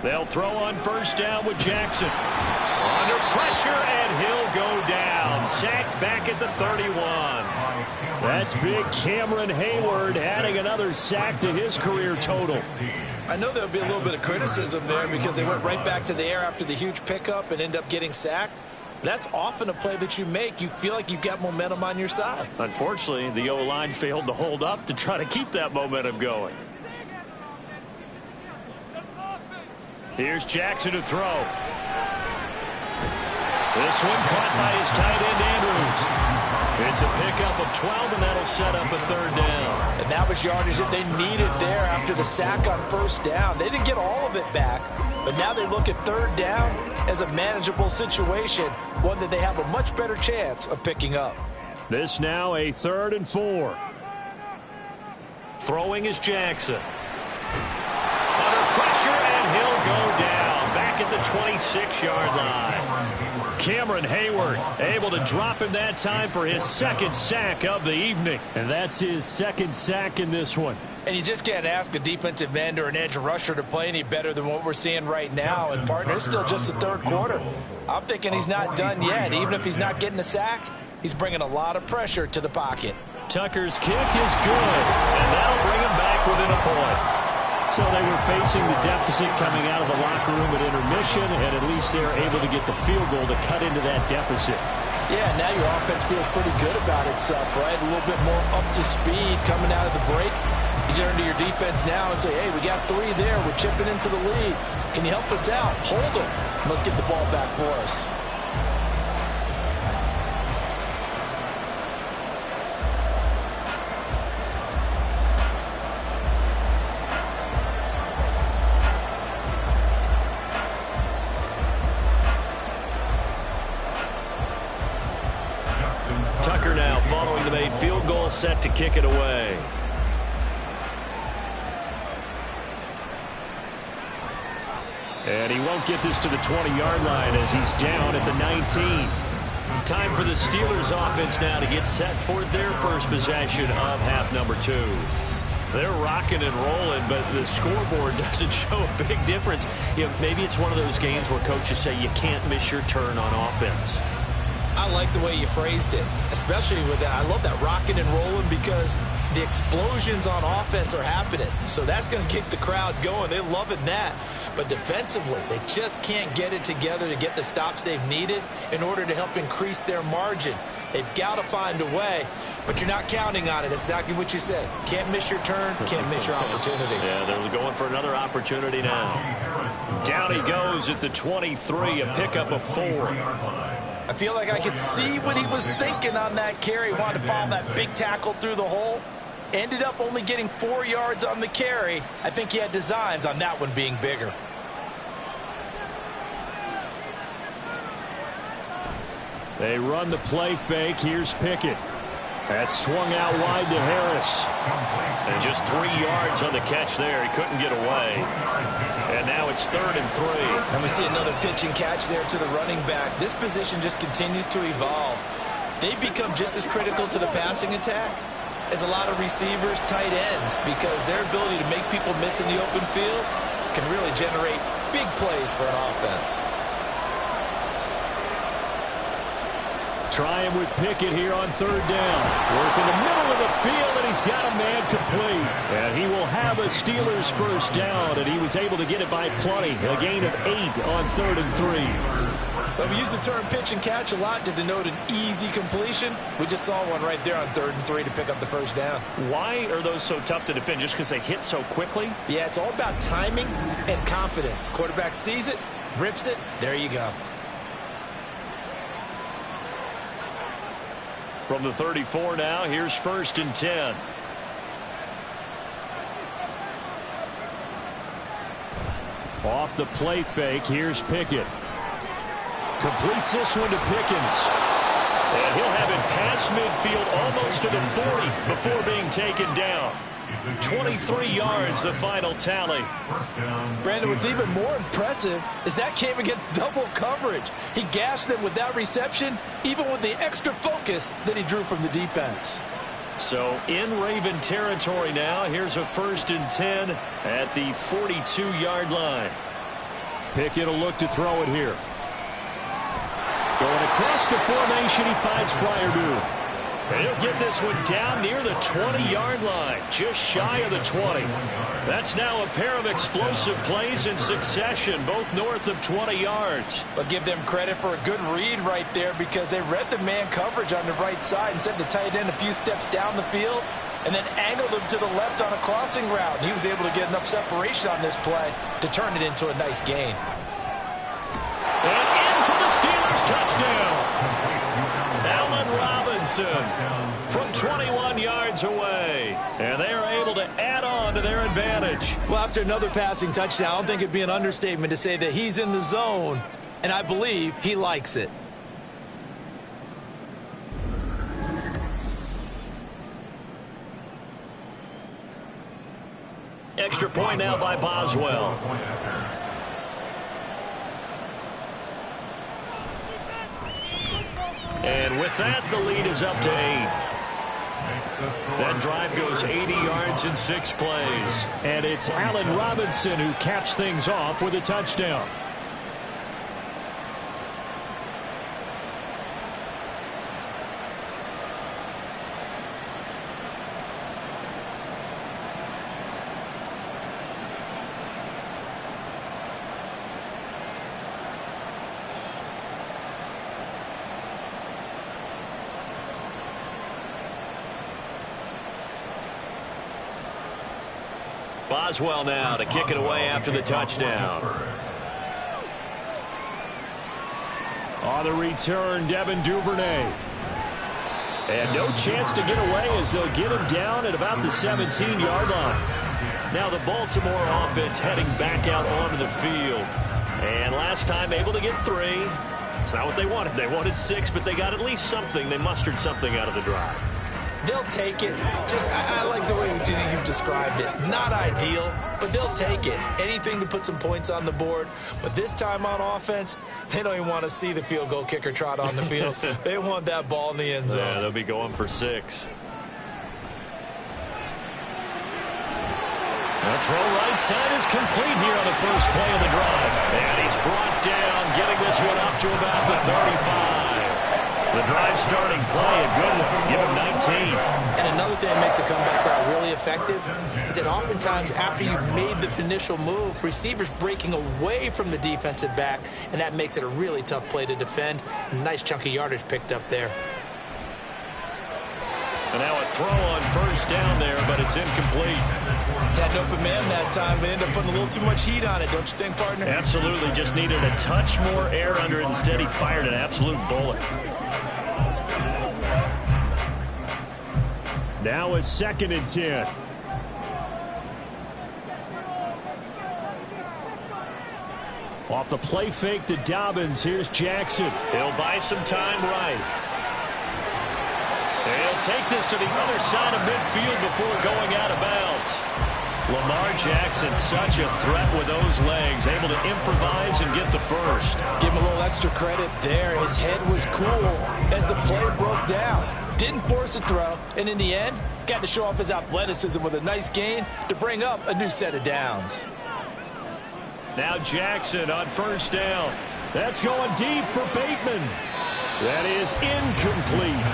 They'll throw on first down with Jackson. Under pressure, and he'll go down. Sacked back at the 31. That's big Cameron Hayward adding another sack to his career total. I know there'll be a little bit of criticism there because they went right back to the air after the huge pickup and end up getting sacked. That's often a play that you make. You feel like you've got momentum on your side. Unfortunately, the O-line failed to hold up to try to keep that momentum going. Here's Jackson to throw. This one caught by his tight end, Andrews. It's a pickup of 12, and that'll set up a third down. And that was yardage that they needed there after the sack on first down. They didn't get all of it back, but now they look at third down as a manageable situation, one that they have a much better chance of picking up. This now a 3rd and 4. Throwing is Jackson. Under pressure, and he'll go down. Back back at the 26-yard line. Cameron Hayward able to drop him that time for his second sack of the evening. And that's his second sack in this one. And you just can't ask a defensive end or an edge rusher to play any better than what we're seeing right now. And, partner, it's still just the third quarter. I'm thinking he's not done yet. Even if he's not getting a sack, he's bringing a lot of pressure to the pocket. Tucker's kick is good, and that'll bring him back within a point. So they were facing the deficit coming out of the locker room at intermission, and at least they were able to get the field goal to cut into that deficit. Yeah, now your offense feels pretty good about itself, right? A little bit more up to speed coming out of the break. You turn to your defense now and say, hey, we got 3 there. We're chipping into the lead. Can you help us out? Hold them. Let's get the ball back for us. Tucker now following the made field goal, set to kick it away. And he won't get this to the 20-yard line as he's down at the 19. Time for the Steelers offense now to get set for their first possession of half number 2. They're rocking and rolling, but the scoreboard doesn't show a big difference. You know, maybe it's one of those games where coaches say you can't miss your turn on offense. I like the way you phrased it, especially with that. I love that rocking and rolling because the explosions on offense are happening. So that's going to keep the crowd going. They're loving that. But defensively, they just can't get it together to get the stops they've needed in order to help increase their margin. They've got to find a way, but you're not counting on it. It's exactly what you said. Can't miss your turn, can't miss your opportunity. Yeah, they're going for another opportunity now. Down he goes at the 23, a pickup of 4. I feel like I could see what he was thinking on that carry. Wanted to follow that big tackle through the hole. Ended up only getting 4 yards on the carry. I think he had designs on that one being bigger. They run the play fake. Here's Pickett. That's swung out wide to Harris. And just 3 yards on the catch there. He couldn't get away. And now it's 3rd and 3. And we see another pitch and catch there to the running back. This position just continues to evolve. They become just as critical to the passing attack as a lot of receivers, tight ends, because their ability to make people miss in the open field can really generate big plays for an offense. Trying with Pickett here on 3rd down. Working the middle of the field, and he's got a man complete. And he will have a Steelers first down, and he was able to get it by plenty. A gain of 8 on 3rd and 3. Well, we use the term pitch and catch a lot to denote an easy completion. We just saw one right there on 3rd and 3 to pick up the first down. Why are those so tough to defend? Just because they hit so quickly? Yeah, it's all about timing and confidence. Quarterback sees it, rips it, there you go. From the 34 now, here's 1st and 10. Off the play fake, here's Pickett. Completes this one to Pickens. And he'll have it past midfield almost to the 40 before being taken down. 23 yards, the final tally. Brandon, what's even more impressive is that came against double coverage. He gashed them with that reception, even with the extra focus that he drew from the defense. So in Raven territory now, here's a 1st and 10 at the 42-yard line. Pickett will look to throw it here. Going across the formation, he finds Freiermuth. And he'll get this one down near the 20-yard line, just shy of the 20. That's now a pair of explosive plays in succession, both north of 20 yards. But give them credit for a good read right there because they read the man coverage on the right side and sent the tight end a few steps down the field and then angled him to the left on a crossing route. And he was able to get enough separation on this play to turn it into a nice gain. And in for the Steelers touchdown. Allen Robinson from 21 yards away. And they are able to add on to their advantage. Well, after another passing touchdown, I don't think it'd be an understatement to say that he's in the zone, and I believe he likes it. Extra point now by Boswell. And with that, the lead is up to 8. That drive goes 80 yards in 6 plays. And it's Allen Robinson who caps things off with a touchdown. Boswell now to kick it away after the touchdown. On the return, Devin Duvernay. And no chance to get away as they'll get him down at about the 17-yard line. Now the Baltimore offense heading back out onto the field. And last time able to get 3. It's not what they wanted. They wanted 6, but they got at least something. They mustered something out of the drive. They'll take it. I like the way you've described it. Not ideal, but they'll take it. Anything to put some points on the board. But this time on offense, they don't even want to see the field goal kicker trot on the field. They want that ball in the end zone. Yeah, they'll be going for 6. The throw right side is complete here on the first play of the drive. And he's brought down, getting this one up to about the 35. The drive starting play, a good one. Give him 19. And another thing that makes the comeback route really effective is that oftentimes after you've made the initial move, receivers breaking away from the defensive back, and that makes it a really tough play to defend. A nice chunk of yardage picked up there. And now a throw on first down there, but it's incomplete. Had an open man that time, but ended up putting a little too much heat on it, don't you think, partner? Absolutely. Just needed a touch more air under it. Instead, he fired an absolute bullet. Now a 2nd and 10. Off the play fake to Dobbins. Here's Jackson. He'll buy some time right. He'll take this to the other side of midfield before going out of bounds. Lamar Jackson, such a threat with those legs, able to improvise and get the first. Give him a little extra credit there. His head was cool as the play broke down. Didn't force a throw, and in the end, got to show off his athleticism with a nice gain to bring up a new set of downs. Now Jackson on first down. That's going deep for Bateman. That is incomplete.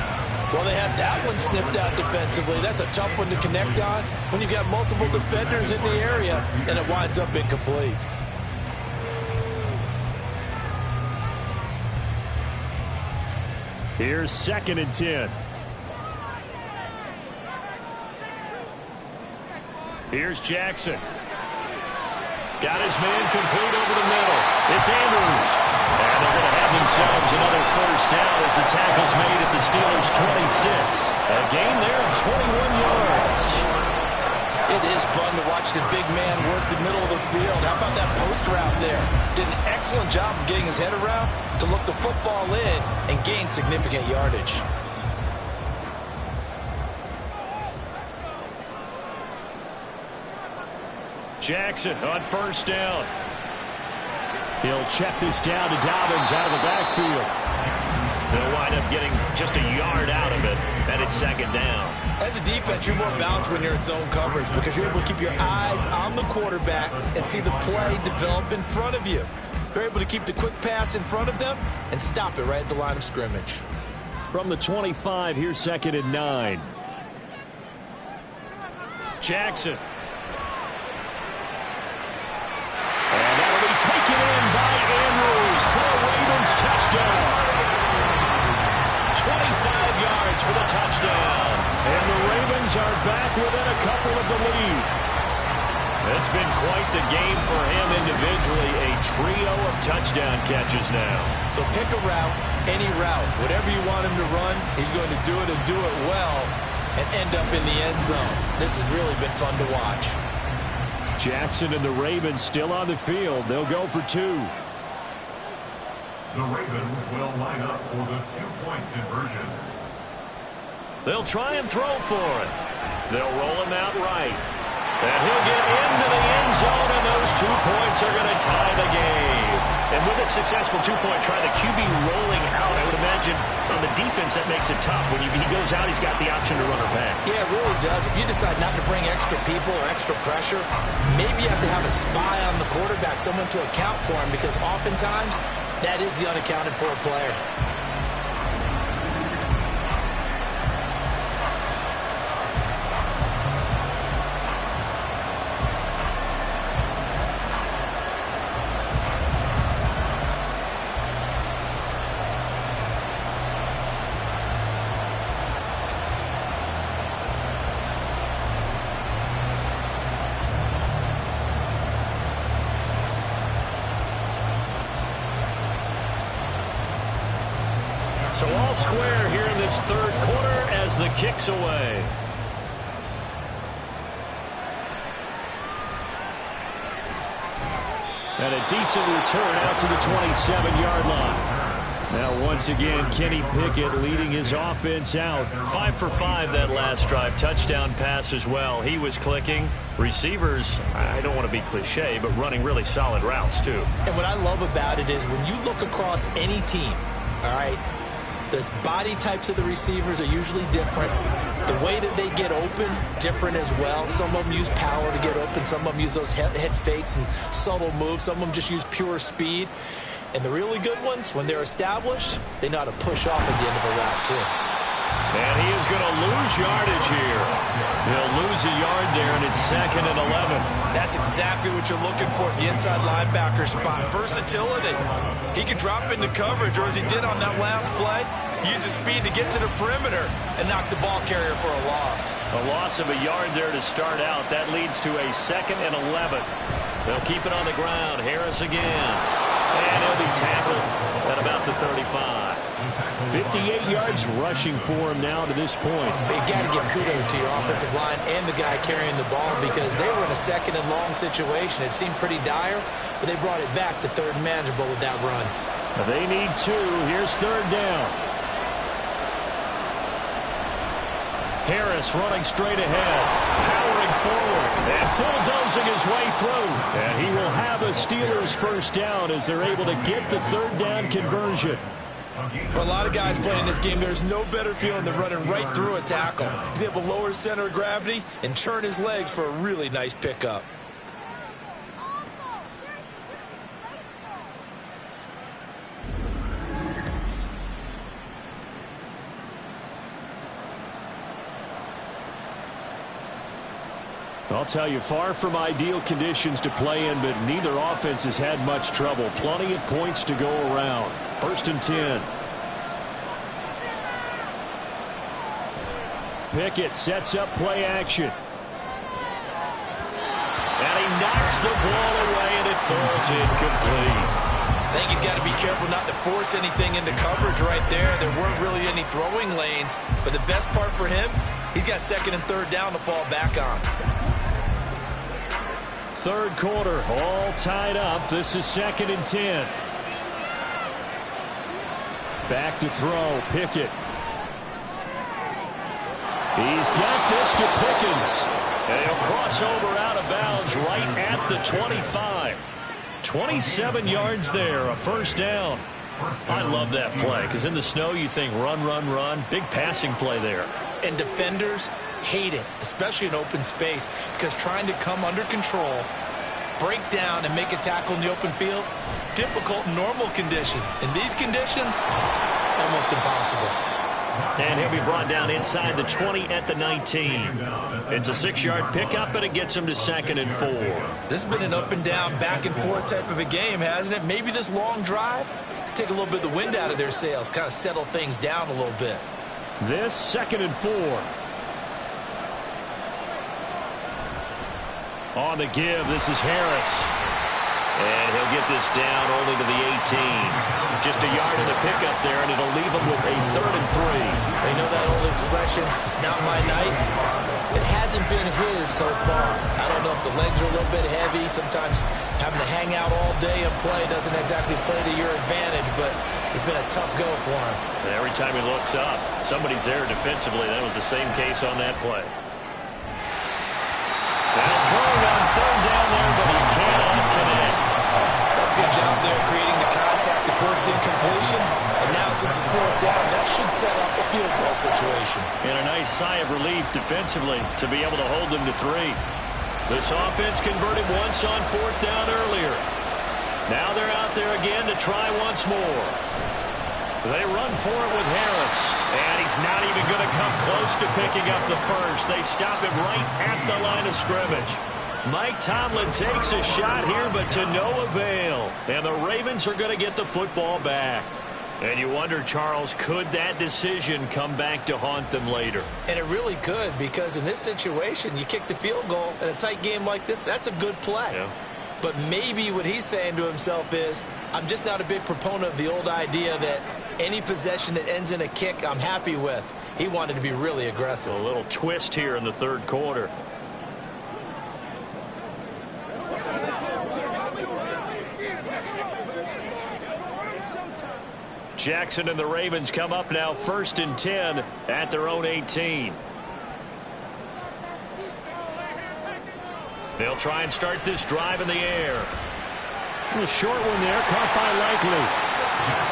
Well, they had that one snipped out defensively. That's a tough one to connect on when you've got multiple defenders in the area, and it winds up incomplete. Here's 2nd and 10. Here's Jackson. Got his man complete over the middle. It's Andrews. And they're going to have themselves another first down as the tackle's made at the Steelers' 26. A gain there of 21 yards. It is fun to watch the big man work the middle of the field. How about that post route there? Did an excellent job of getting his head around to look the football in and gain significant yardage. Jackson on first down. He'll check this down to Dobbins out of the backfield. They'll wind up getting just a yard out of it, and it's 2nd down. As a defense, you're more balanced when you're in zone coverage because you're able to keep your eyes on the quarterback and see the play develop in front of you. You're able to keep the quick pass in front of them and stop it right at the line of scrimmage. From the 25, here's 2nd and 9. Jackson. And that'll be taken in by Andrews for a Ravens touchdown. 25 yards for the touchdown. And the Ravens are back within a couple of the lead. It's been quite the game for him individually. A trio of touchdown catches now. So pick a route, any route. Whatever you want him to run, he's going to do it and do it well and end up in the end zone. This has really been fun to watch. Jackson and the Ravens still on the field. They'll go for 2. The Ravens will line up for the 2-point conversion. They'll try and throw for it. They'll roll him out right. And he'll get into the end zone, and those 2 points are going to tie the game. And with a successful two-point try, the QB rolling out, I would imagine on the defense that makes it tough. When he goes out, he's got the option to run or pass. Yeah, it really does. If you decide not to bring extra people or extra pressure, maybe you have to have a spy on the quarterback, someone to account for him, because oftentimes that is the unaccounted for player. So all square here in this third quarter as the kick's away. And a decent return out to the 27-yard line. Now once again, Kenny Pickett leading his offense out. 5 for 5 that last drive. Touchdown pass as well. He was clicking. Receivers, I don't want to be cliche, but running really solid routes too. And what I love about it is when you look across any team, all right, the body types of the receivers are usually different. The way that they get open, different as well. Some of them use power to get open. Some of them use those head fakes and subtle moves. Some of them just use pure speed. And the really good ones, when they're established, they know how to push off at the end of a route, too. And he is going to lose yardage here. He'll lose a yard there, and it's 2nd and 11. That's exactly what you're looking for at the inside linebacker spot. Versatility. He can drop into coverage, or as he did on that last play, use his speed to get to the perimeter and knock the ball carrier for a loss. A loss of a yard there to start out. That leads to a 2nd and 11. They'll keep it on the ground. Harris again. And he'll be tackled at about the 35. 58 yards rushing for him now to this point. You got to give kudos to your offensive line and the guy carrying the ball, because they were in a 2nd and long situation. It seemed pretty dire, but they brought it back to 3rd and manageable with that run. They need 2. Here's 3rd down. Harris running straight ahead, powering forward, and bulldozing his way through. And he will have a Steelers first down as they're able to get the 3rd down conversion. For a lot of guys playing this game, there's no better feeling than running right through a tackle. He's able to lower his center of gravity and churn his legs for a really nice pickup. I'll tell you, far from ideal conditions to play in, but neither offense has had much trouble. Plenty of points to go around. 1st and 10. Pickett sets up play action. And he knocks the ball away, and it falls incomplete. I think he's got to be careful not to force anything into coverage right there. There weren't really any throwing lanes, but the best part for him, he's got 2nd and 3rd down to fall back on. 3rd quarter, all tied up. This is 2nd and 10. Back to throw, Pickett. He's got this to Pickens. And he'll cross over out of bounds right at the 25. 27 yards there, a 1st down. I love that play, because in the snow you think run, run, run. Big passing play there. And defenders hate it, especially in open space, because trying to come under control, break down, and make a tackle in the open field, difficult in normal conditions. In these conditions, almost impossible. And he'll be brought down inside the 20 at the 19. It's a 6-yard pickup, and it gets him to 2nd and 4. This has been an up and down, back and forth type of a game, hasn't it? Maybe this long drive could take a little bit of the wind out of their sails, kind of settle things down a little bit. This 2nd and 4. On the give, this is Harris. And he'll get this down only to the 18. Just a yard in the pickup there, and it'll leave him with a 3rd and 3. You know that old expression, it's not my night? It hasn't been his so far. I don't know if the legs are a little bit heavy. Sometimes having to hang out all day and play doesn't exactly play to your advantage, but it's been a tough go for him. And every time he looks up, somebody's there defensively. That was the same case on that play. Now throwing on 3rd down there, but he cannot connect. That's a good job there creating forced the incompletion, and now since it's fourth down, that should set up a field goal situation. And a nice sigh of relief defensively to be able to hold them to 3. This offense converted once on fourth down earlier. Now they're out there again to try once more. They run for it with Harris, and he's not even going to come close to picking up the first. They stop him right at the line of scrimmage. Mike Tomlin takes a shot here, but to no avail. And the Ravens are going to get the football back. And you wonder, Charles, could that decision come back to haunt them later? And it really could, because in this situation, you kick the field goal in a tight game like this, that's a good play. Yeah. But maybe what he's saying to himself is, I'm just not a big proponent of the old idea that any possession that ends in a kick I'm happy with. He wanted to be really aggressive. A little twist here in the third quarter. Jackson and the Ravens come up now 1st and 10 at their own 18. They'll try and start this drive in the air. A short one there, caught by Likely.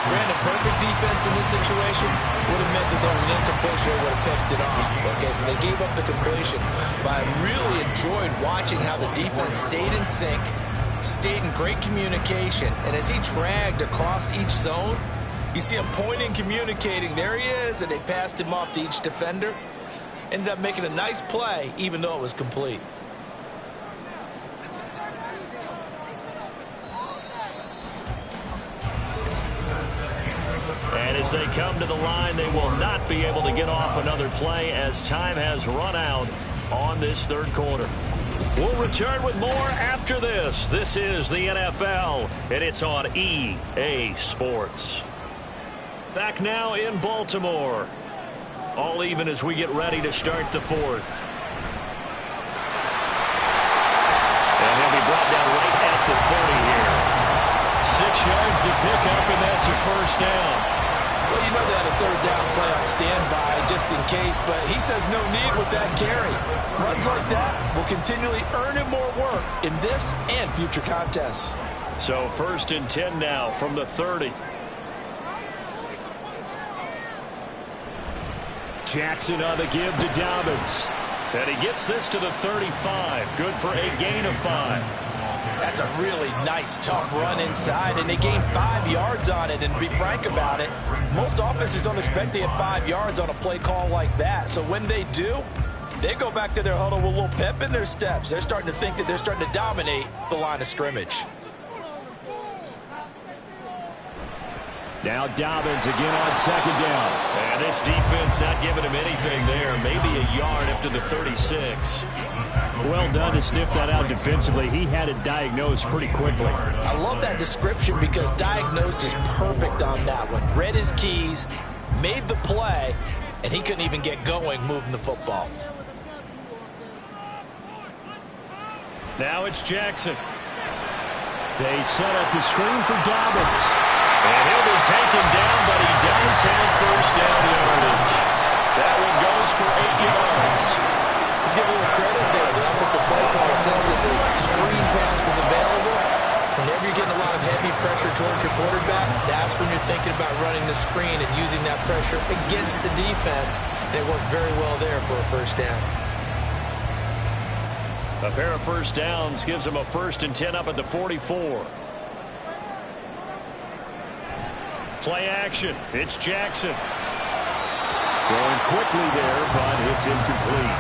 Brandon, perfect defense in this situation would have meant that there was an incompletion or would have picked it off. Okay, so they gave up the completion. But I really enjoyed watching how the defense stayed in sync, stayed in great communication. And as he dragged across each zone, you see him pointing, communicating. There he is, and they passed him off to each defender. Ended up making a nice play, even though it was complete. And as they come to the line, they will not be able to get off another play as time has run out on this third quarter. We'll return with more after this. This is the NFL, and it's on EA Sports. Back now in Baltimore. All even as we get ready to start the fourth. And he'll be brought down right at the 30 here. 6 yards to pick up, and that's a first down. Well, you know they had a third down play on standby just in case, but he says no need with that carry. Runs like that will continually earn him more work in this and future contests. So 1st and 10 now from the 30. Jackson on the give to Dobbins. And he gets this to the 35. Good for a gain of 5. That's a really nice, tough run inside, and they gained 5 yards on it. And to be frank about it, most offenses don't expect to get 5 yards on a play call like that. So when they do, they go back to their huddle with a little pep in their steps. They're starting to think that they're starting to dominate the line of scrimmage. Now Dobbins again on 2nd down. And this defense not giving him anything there. Maybe a yard up to the 36. Well done to sniff that out defensively. He had it diagnosed pretty quickly. I love that description because diagnosed is perfect on that one. Read his keys, made the play, and he couldn't even get going moving the football. Now it's Jackson. They set up the screen for Dobbins. And he'll be taken down, but he does have first down yardage. That one goes for 8 yards. Let's give a little credit there. The offensive play caller sense that the screen pass was available. Whenever you're getting a lot of heavy pressure towards your quarterback, that's when you're thinking about running the screen and using that pressure against the defense. And it worked very well there for a first down. A pair of first downs gives him a 1st and 10 up at the 44. Play action. It's Jackson. Throwing quickly there, but it's incomplete.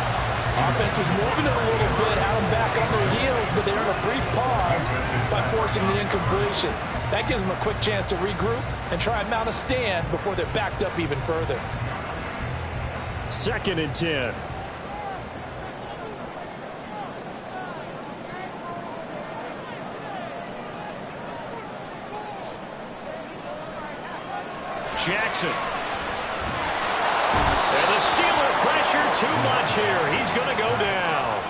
Offense was moving it a little bit, had them back on their heels, but they earned a brief pause by forcing the incompletion. That gives them a quick chance to regroup and try and mount a stand before they're backed up even further. 2nd and 10. Jackson. And the Steeler pressure too much here. He's going to go down.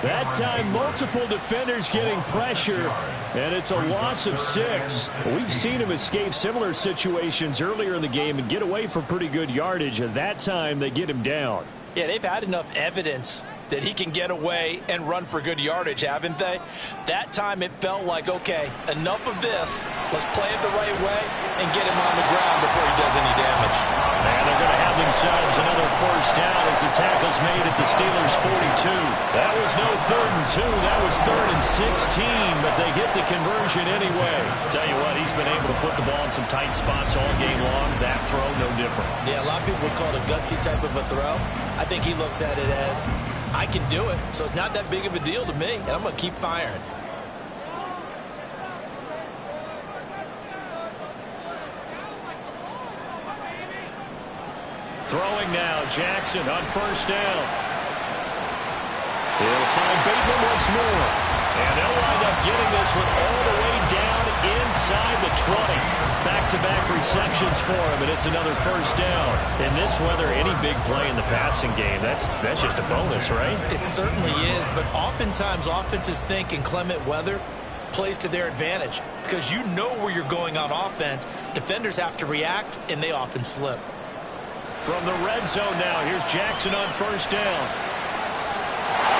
That time, multiple defenders getting pressure, and it's a loss of 6. We've seen him escape similar situations earlier in the game and get away for pretty good yardage. At that time, they get him down. Yeah, they've had enough evidence that he can get away and run for good yardage, haven't they? That time it felt like, okay, enough of this. Let's play it the right way and get him on the ground before he does any damage. And they're going to have themselves another first down as the tackle's made at the Steelers' 42. That was no 3rd and 2. That was 3rd and 16, but they get the conversion anyway. Tell you what, he's been able to put the ball in some tight spots all game long. That throw, no different. Yeah, a lot of people would call it a gutsy type of a throw. I think he looks at it as, I can do it, so it's not that big of a deal to me, and I'm going to keep firing. Throwing now, Jackson on first down. He'll find Bateman once more. And they'll wind up getting this one all the way down inside the 20. Back-to-back receptions for him, and it's another first down. In this weather, any big play in the passing game, that's just a bonus, right? It certainly is, but oftentimes offenses think inclement weather plays to their advantage because you know where you're going on offense. Defenders have to react, and they often slip. From the red zone now, here's Jackson on first down.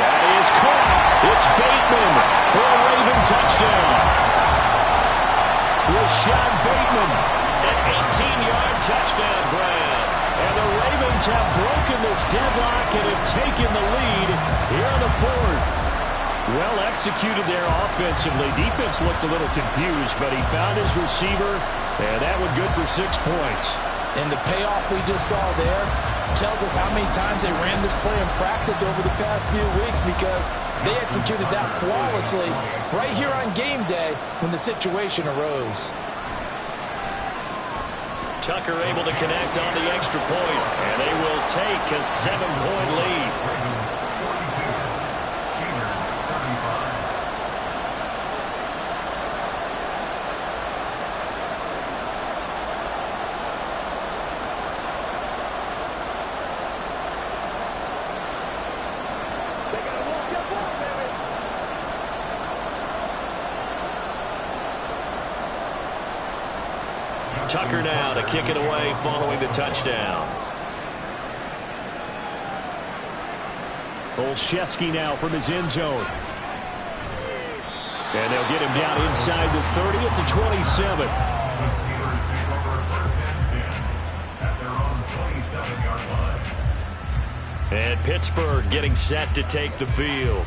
That is caught. It's Bateman for a Raven touchdown. Rashad Bateman, an 18-yard touchdown grab. And the Ravens have broken this deadlock and have taken the lead here in the 4th. Well executed there offensively. Defense looked a little confused, but he found his receiver, and that one good for 6 points. And the payoff we just saw there tells us how many times they ran this play in practice over the past few weeks because they executed that flawlessly right here on game day when the situation arose. Tucker able to connect on the extra point, and they will take a 7-point lead. Tucker now to kick it away following the touchdown. Olszewski now from his end zone. And they'll get him down inside the 30 at the 27. The Steelers take over 1st and 10 at their own 27-yard line. And Pittsburgh getting set to take the field.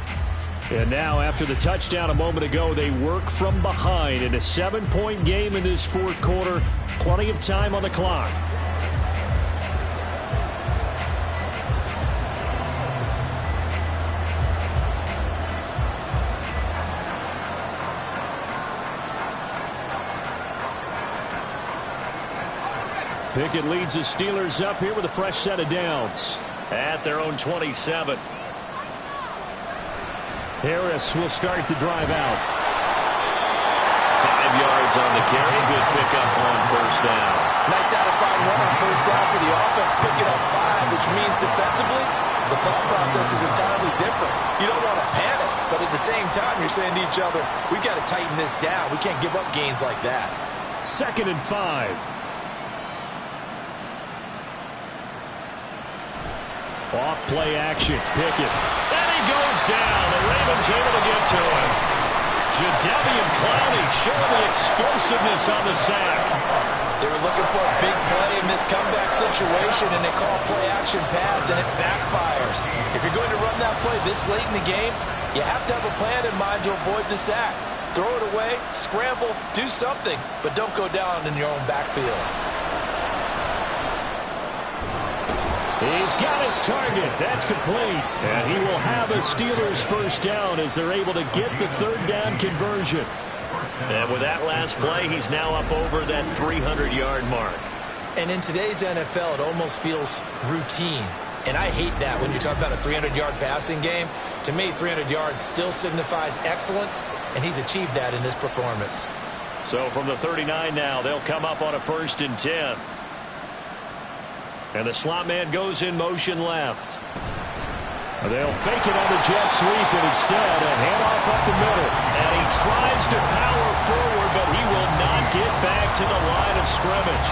And now, after the touchdown a moment ago, they work from behind in a 7-point game in this 4th quarter. Plenty of time on the clock. Pickett leads the Steelers up here with a fresh set of downs at their own 27. Harris will start the drive out. 5 yards on the carry. Good pickup on first down. Nice satisfying run on first down for the offense. Picking up 5, which means defensively, the thought process is entirely different. You don't want to panic, but at the same time, you're saying to each other, we've got to tighten this down. We can't give up gains like that. 2nd and 5. Off play action. Pickett. And he goes down. The Ravens able to get to him. Jadeveon Clowney showing the explosiveness on the sack. They were looking for a big play in this comeback situation, and they call play action pass, and it backfires. If you're going to run that play this late in the game, you have to have a plan in mind to avoid the sack. Throw it away, scramble, do something, but don't go down in your own backfield. He's got his target. That's complete. And he will have a Steelers first down as they're able to get the 3rd down conversion. And with that last play, he's now up over that 300-yard mark. And in today's NFL, it almost feels routine. And I hate that when you talk about a 300-yard passing game. To me, 300 yards still signifies excellence, and he's achieved that in this performance. So from the 39 now, they'll come up on a 1st and 10. And the slot man goes in motion left. They'll fake it on the jet sweep, and instead a handoff up the middle. And he tries to power forward, but he will not get back to the line of scrimmage.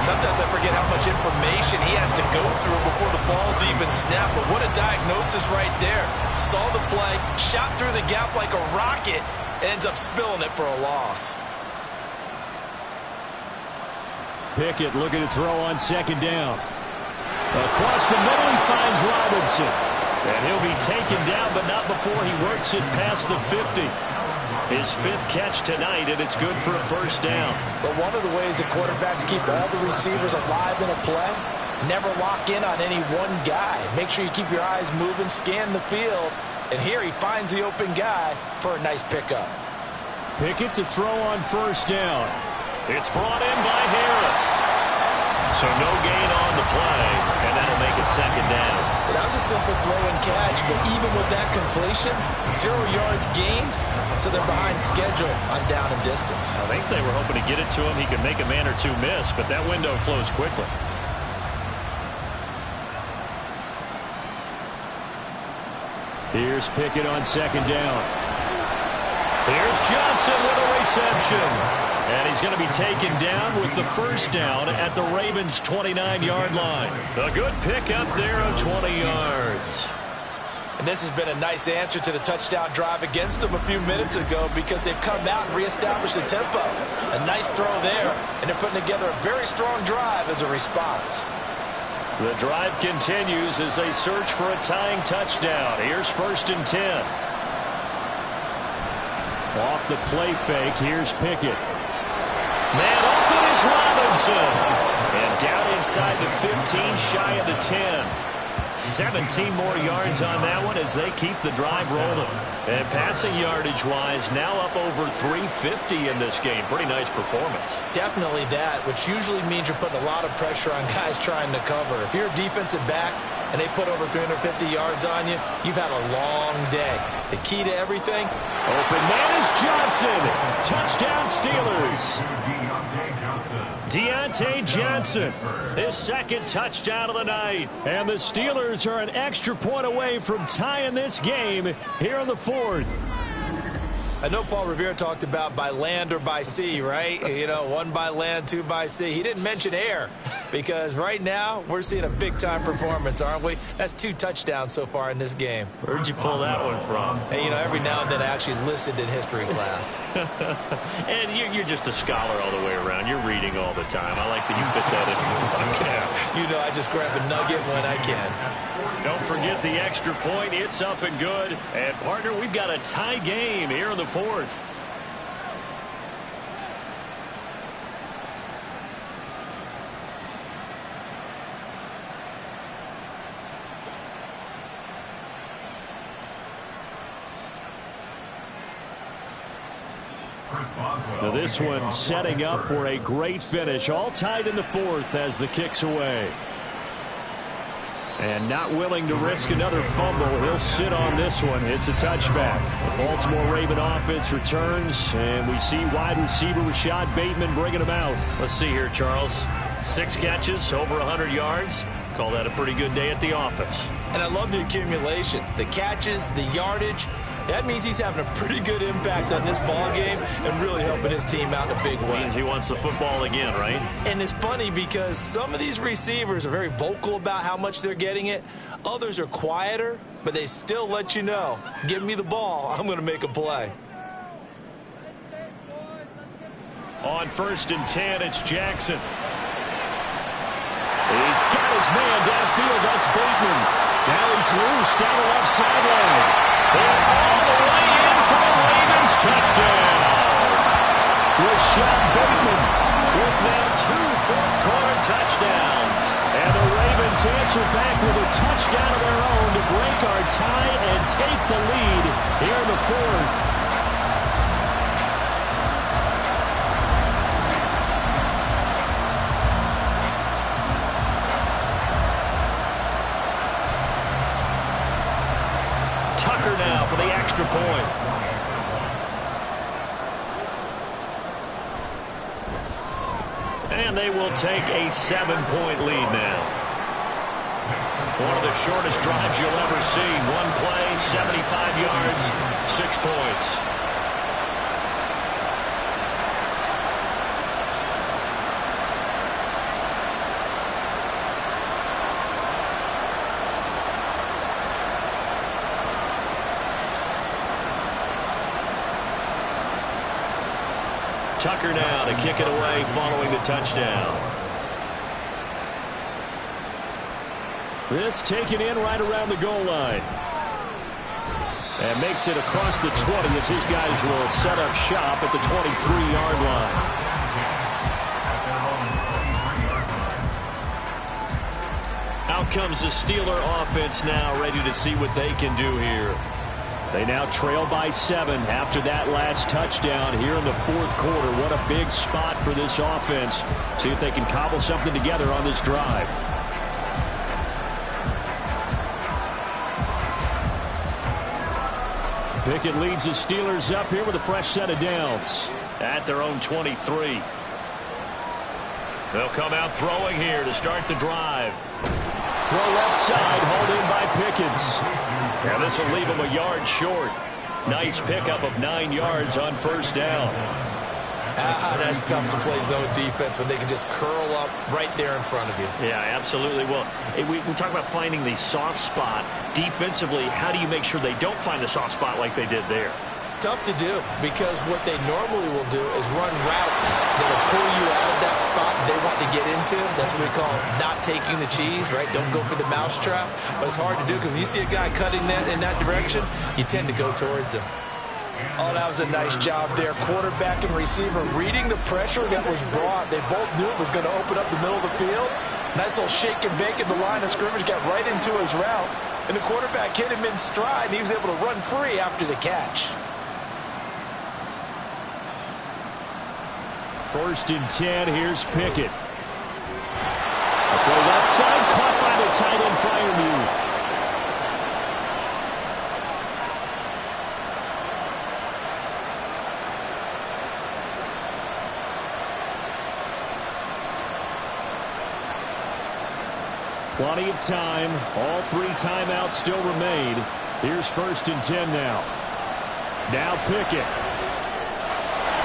Sometimes I forget how much information he has to go through before the ball's even snapped. snap, but what a diagnosis right there. Saw the play, shot through the gap like a rocket, ends up spilling it for a loss. Pickett looking to throw on second down. Across the middle, he finds Robinson. And he'll be taken down, but not before he works it past the 50. His 5th catch tonight, and it's good for a first down. But one of the ways that quarterbacks keep all the receivers alive in a play, never lock in on any one guy. Make sure you keep your eyes moving, scan the field. And here he finds the open guy for a nice pickup. Pickett to throw on first down. It's brought in by Harris. So no gain on the play, and that'll make it second down. That was a simple throw and catch, but even with that completion, 0 yards gained, so they're behind schedule on down and distance. I think they were hoping to get it to him. He could make a man or two miss, but that window closed quickly. Here's Pickett on second down. Here's Johnson with a reception. And he's going to be taken down with the first down at the Ravens' 29-yard line. A good pickup there of 20 yards. And this has been a nice answer to the touchdown drive against them a few minutes ago because they've come out and reestablished the tempo. A nice throw there, and they're putting together a very strong drive as a response. The drive continues as they search for a tying touchdown. Here's 1st and 10. Off the play fake, here's Pickett. Man open is Robinson. And down inside the 15, shy of the 10. 17 more yards on that one as they keep the drive rolling. And passing yardage-wise, now up over 350 in this game. Pretty nice performance. Definitely that, which usually means you're putting a lot of pressure on guys trying to cover. If you're a defensive back and they put over 350 yards on you, you've had a long day. The key to everything? Open man is Johnson. Touchdown Steelers. Deontay Johnson, his 2nd touchdown of the night. And the Steelers are an extra point away from tying this game here in the 4th. I know Paul Revere talked about by land or by sea, right? You know, 1 by land, 2 by sea. He didn't mention air because right now we're seeing a big-time performance, aren't we? That's 2 touchdowns so far in this game. Where'd you pull that one from? Hey, you know, every now and then I actually listened in history class. And you're just a scholar all the way around. You're reading all the time. I like that you fit that into the podcast. You know, I just grab a nugget when I can. Don't forget the extra point. It's up and good. And, partner, we've got a tie game here in the 4th. Now this one setting up for a great finish. All tied in the 4th as the kick's away. And not willing to risk another fumble. He'll sit on this one. It's a touchback. The Baltimore Raven offense returns, and we see wide receiver Rashad Bateman bringing him out. Let's see here, Charles. 6 catches, over 100 yards. Call that a pretty good day at the office. And I love the accumulation. The catches, the yardage. That means he's having a pretty good impact on this ball game and really helping his team out in a big way. Means he wants the football again, right? And it's funny because some of these receivers are very vocal about how much they're getting it. Others are quieter, but they still let you know, give me the ball, I'm going to make a play. On 1st and 10, it's Jackson. He's got his man downfield. That's Bateman. Now he's loose down the left sideline. And all the way in for the Ravens touchdown. Rashad Bateman with now 2 fourth-quarter touchdowns. And the Ravens answer back with a touchdown of their own to break our tie and take the lead here in the 4th. Now for the extra point. And they will take a 7-point lead now. One of the shortest drives you'll ever see. 1 play, 75 yards, 6 points. Tucker now to kick it away following the touchdown. This taken in right around the goal line. And makes it across the 20 as his guys will set up shop at the 23-yard line. Out comes the Steeler offense now, ready to see what they can do here. They now trail by 7 after that last touchdown here in the fourth quarter. What a big spot for this offense. See if they can cobble something together on this drive. Pickett leads the Steelers up here with a fresh set of downs. At their own 23. They'll come out throwing here to start the drive. Throw left side, hauled in by Pickens. Now this will leave him a yard short. Nice pickup of 9 yards on first down. That's tough to play zone defense when they can just curl up right there in front of you. Yeah, absolutely. Well, we talk about finding the soft spot. Defensively, how do you make sure they don't find the soft spot like they did there? Tough to do, because what they normally will do is run routes that'll pull you out of that spot they want to get into. That's what we call not taking the cheese, right? Don't go for the mousetrap. But it's hard to do because when you see a guy cutting that in that direction, you tend to go towards him. Oh, that was a nice job there. Quarterback and receiver reading the pressure that was brought. They both knew it was going to open up the middle of the field. Nice little shake and bake in the line of scrimmage, got right into his route. And the quarterback hit him in stride, and he was able to run free after the catch. First and 10, here's Pickett. A throw left side, caught by the tight end Freiermuth. Plenty of time. All 3 timeouts still remain. Here's first and 10 now. Now Pickett.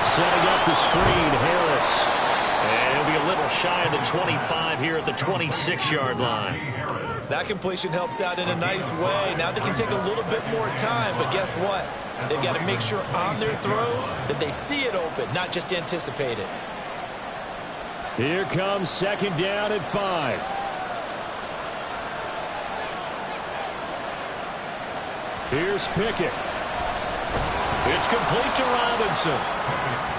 Setting up the screen, Harris. And he'll be a little shy of the 25 here at the 26-yard line. That completion helps out in a nice way. Now they can take a little bit more time, but guess what? They've got to make sure on their throws that they see it open, not just anticipate it. Here comes second down at 5. Here's Pickett. It's complete to Robinson.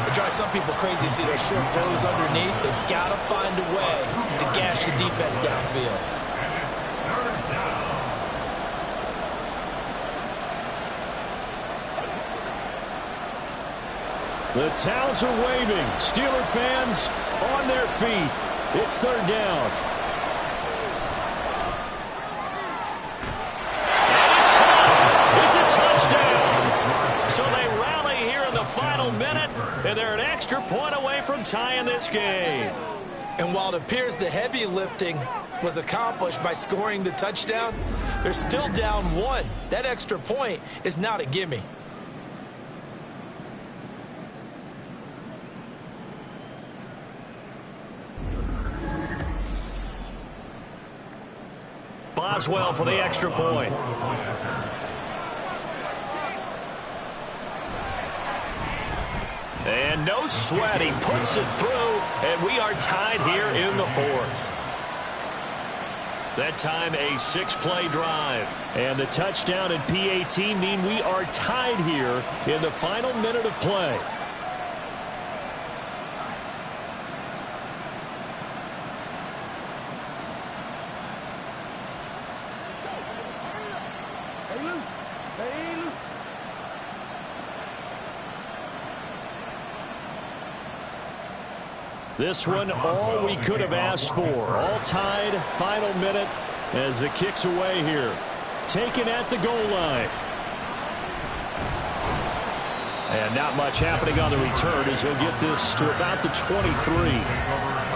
It drives some people crazy to see those short throws underneath. They've got to find a way to gash the defense downfield. The towels are waving. Steeler fans on their feet. It's third down. So they rally here in the final minute, and they're an extra point away from tying this game. And while it appears the heavy lifting was accomplished by scoring the touchdown, they're still down 1. That extra point is not a gimme. Boswell for the extra point. And no sweat, he puts it through, and we are tied here in the fourth. That time a 6-play drive. And the touchdown and PAT mean we are tied here in the final minute of play. This one, all we could have asked for. All tied, final minute as it kicks away here. Taken at the goal line. And not much happening on the return as he'll get this to about the 23.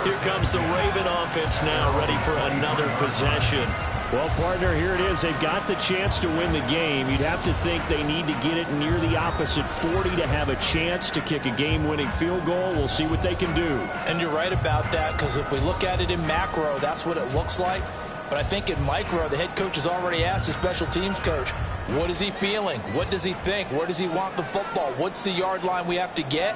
Here comes the Raven offense now, ready for another possession. Well, partner, here it is. They've got the chance to win the game. You'd have to think they need to get it near the opposite 40 to have a chance to kick a game-winning field goal. We'll see what they can do. And you're right about that, because if we look at it in macro, that's what it looks like. But I think in micro, the head coach has already asked the special teams coach, what is he feeling? What does he think? Where does he want the football? What's the yard line we have to get?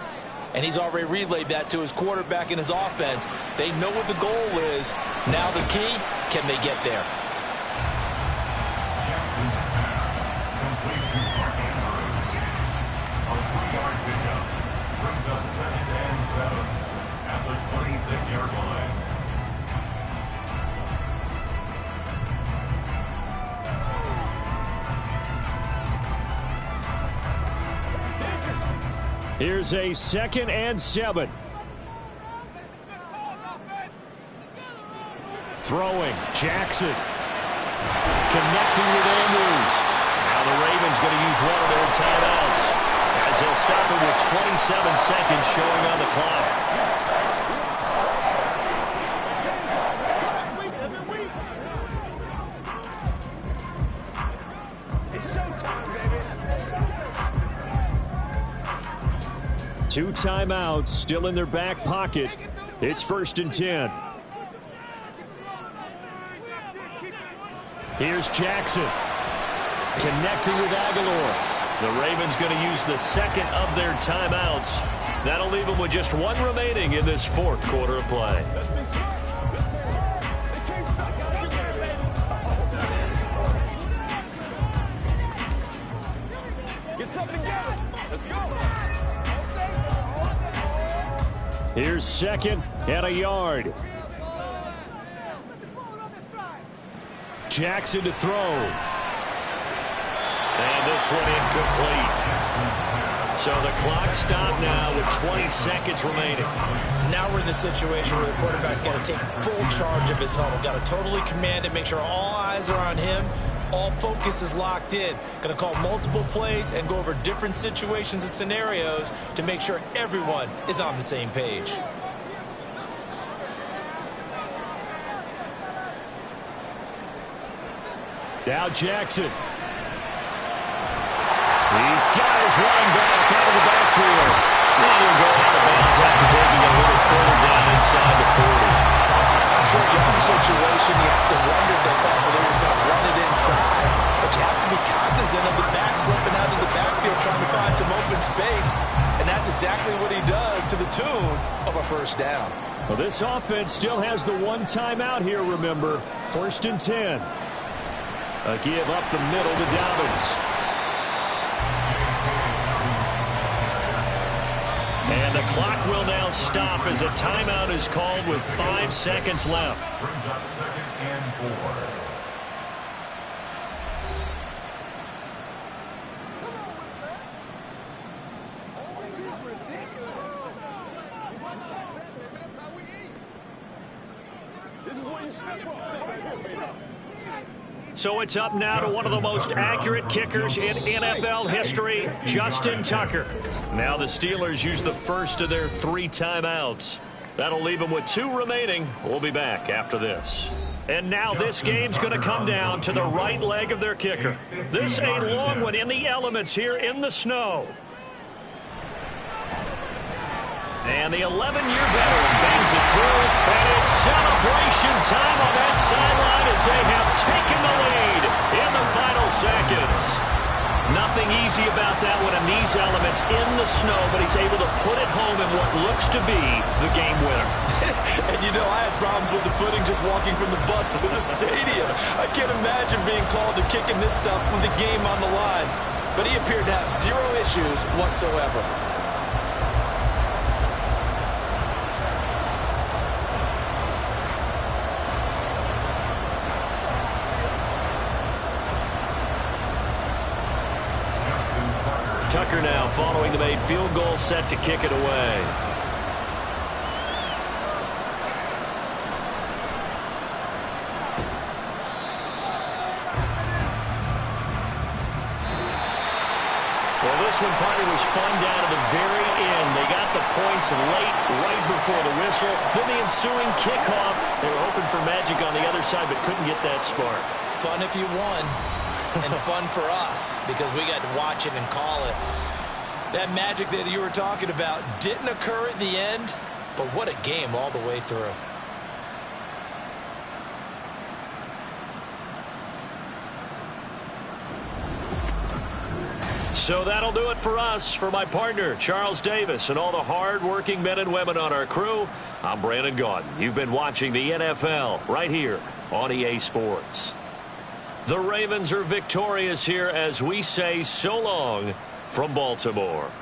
And he's already relayed that to his quarterback and his offense. They know what the goal is. Now the key, can they get there? Jackson's pass complete to Mark Andrews. A 3-yard pickup brings up 2nd and 7 at the 26-yard line. Here's a 2nd and 7. Throwing, Jackson. Connecting with Andrews. Now the Ravens going to use one of their timeouts as they'll stop it with 27 seconds showing on the clock. It's showtime, baby. 2 timeouts still in their back pocket. It's 1st and 10. Here's Jackson. Connecting with Aguilar. The Ravens going to use the 2nd of their timeouts. That'll leave them with just 1 remaining in this 4th quarter of play. Let's be smart. Let's be smart. They can't stop us anywhere, baby. Get something together. Let's go. Here's 2nd and a yard. Jackson to throw. And this one incomplete. So the clock stopped now with 20 seconds remaining. Now we're in the situation where the quarterback's got to take full charge of his huddle. Got to totally command it, make sure all eyes are on him. All focus is locked in. Going to call multiple plays and go over different situations and scenarios to make sure everyone is on the same page. Now Jackson. He's got his running back out of the backfield. Now he'll go out of bounds after taking a little further down inside the 40. Sure, yardage situation, you have to wonder if they thought they was going to run it inside. But you have to be cognizant of the back slipping out of the backfield trying to find some open space. And that's exactly what he does to the tune of a 1st down. Well, this offense still has the 1 timeout here, remember. 1st and 10. A give up the middle to Dobbins. And the clock will now stop as a timeout is called with 5 seconds left. Brings up 2nd and 4. So it's up now to one of the most accurate kickers in NFL history, Justin Tucker. Now the Steelers use the 1st of their 3 timeouts. That'll leave them with 2 remaining. We'll be back after this. And now this game's going to come down to the right leg of their kicker. This a long one in the elements here in the snow. And the 11-year veteran bangs it through, and it's celebration time on that sideline as they have taken the lead in the final seconds. Nothing easy about that one in these elements in the snow, but he's able to put it home in what looks to be the game winner. And you know, I had problems with the footing just walking from the bus to the stadium. I can't imagine being called to kicking this stuff with the game on the line. But he appeared to have 0 issues whatsoever. Tucker now following the made field goal, set to kick it away. Well, this one probably was fun down to the very end. They got the points late, right before the whistle. Then the ensuing kickoff. They were hoping for magic on the other side, but couldn't get that spark. Fun if you won. And fun for us because we got to watch it and call it. That magic that you were talking about didn't occur at the end, but what a game all the way through. So that'll do it for us. For my partner, Charles Davis, and all the hard-working men and women on our crew, I'm Brandon Gaudin. You've been watching the NFL right here on EA Sports. The Ravens are victorious here as we say so long from Baltimore.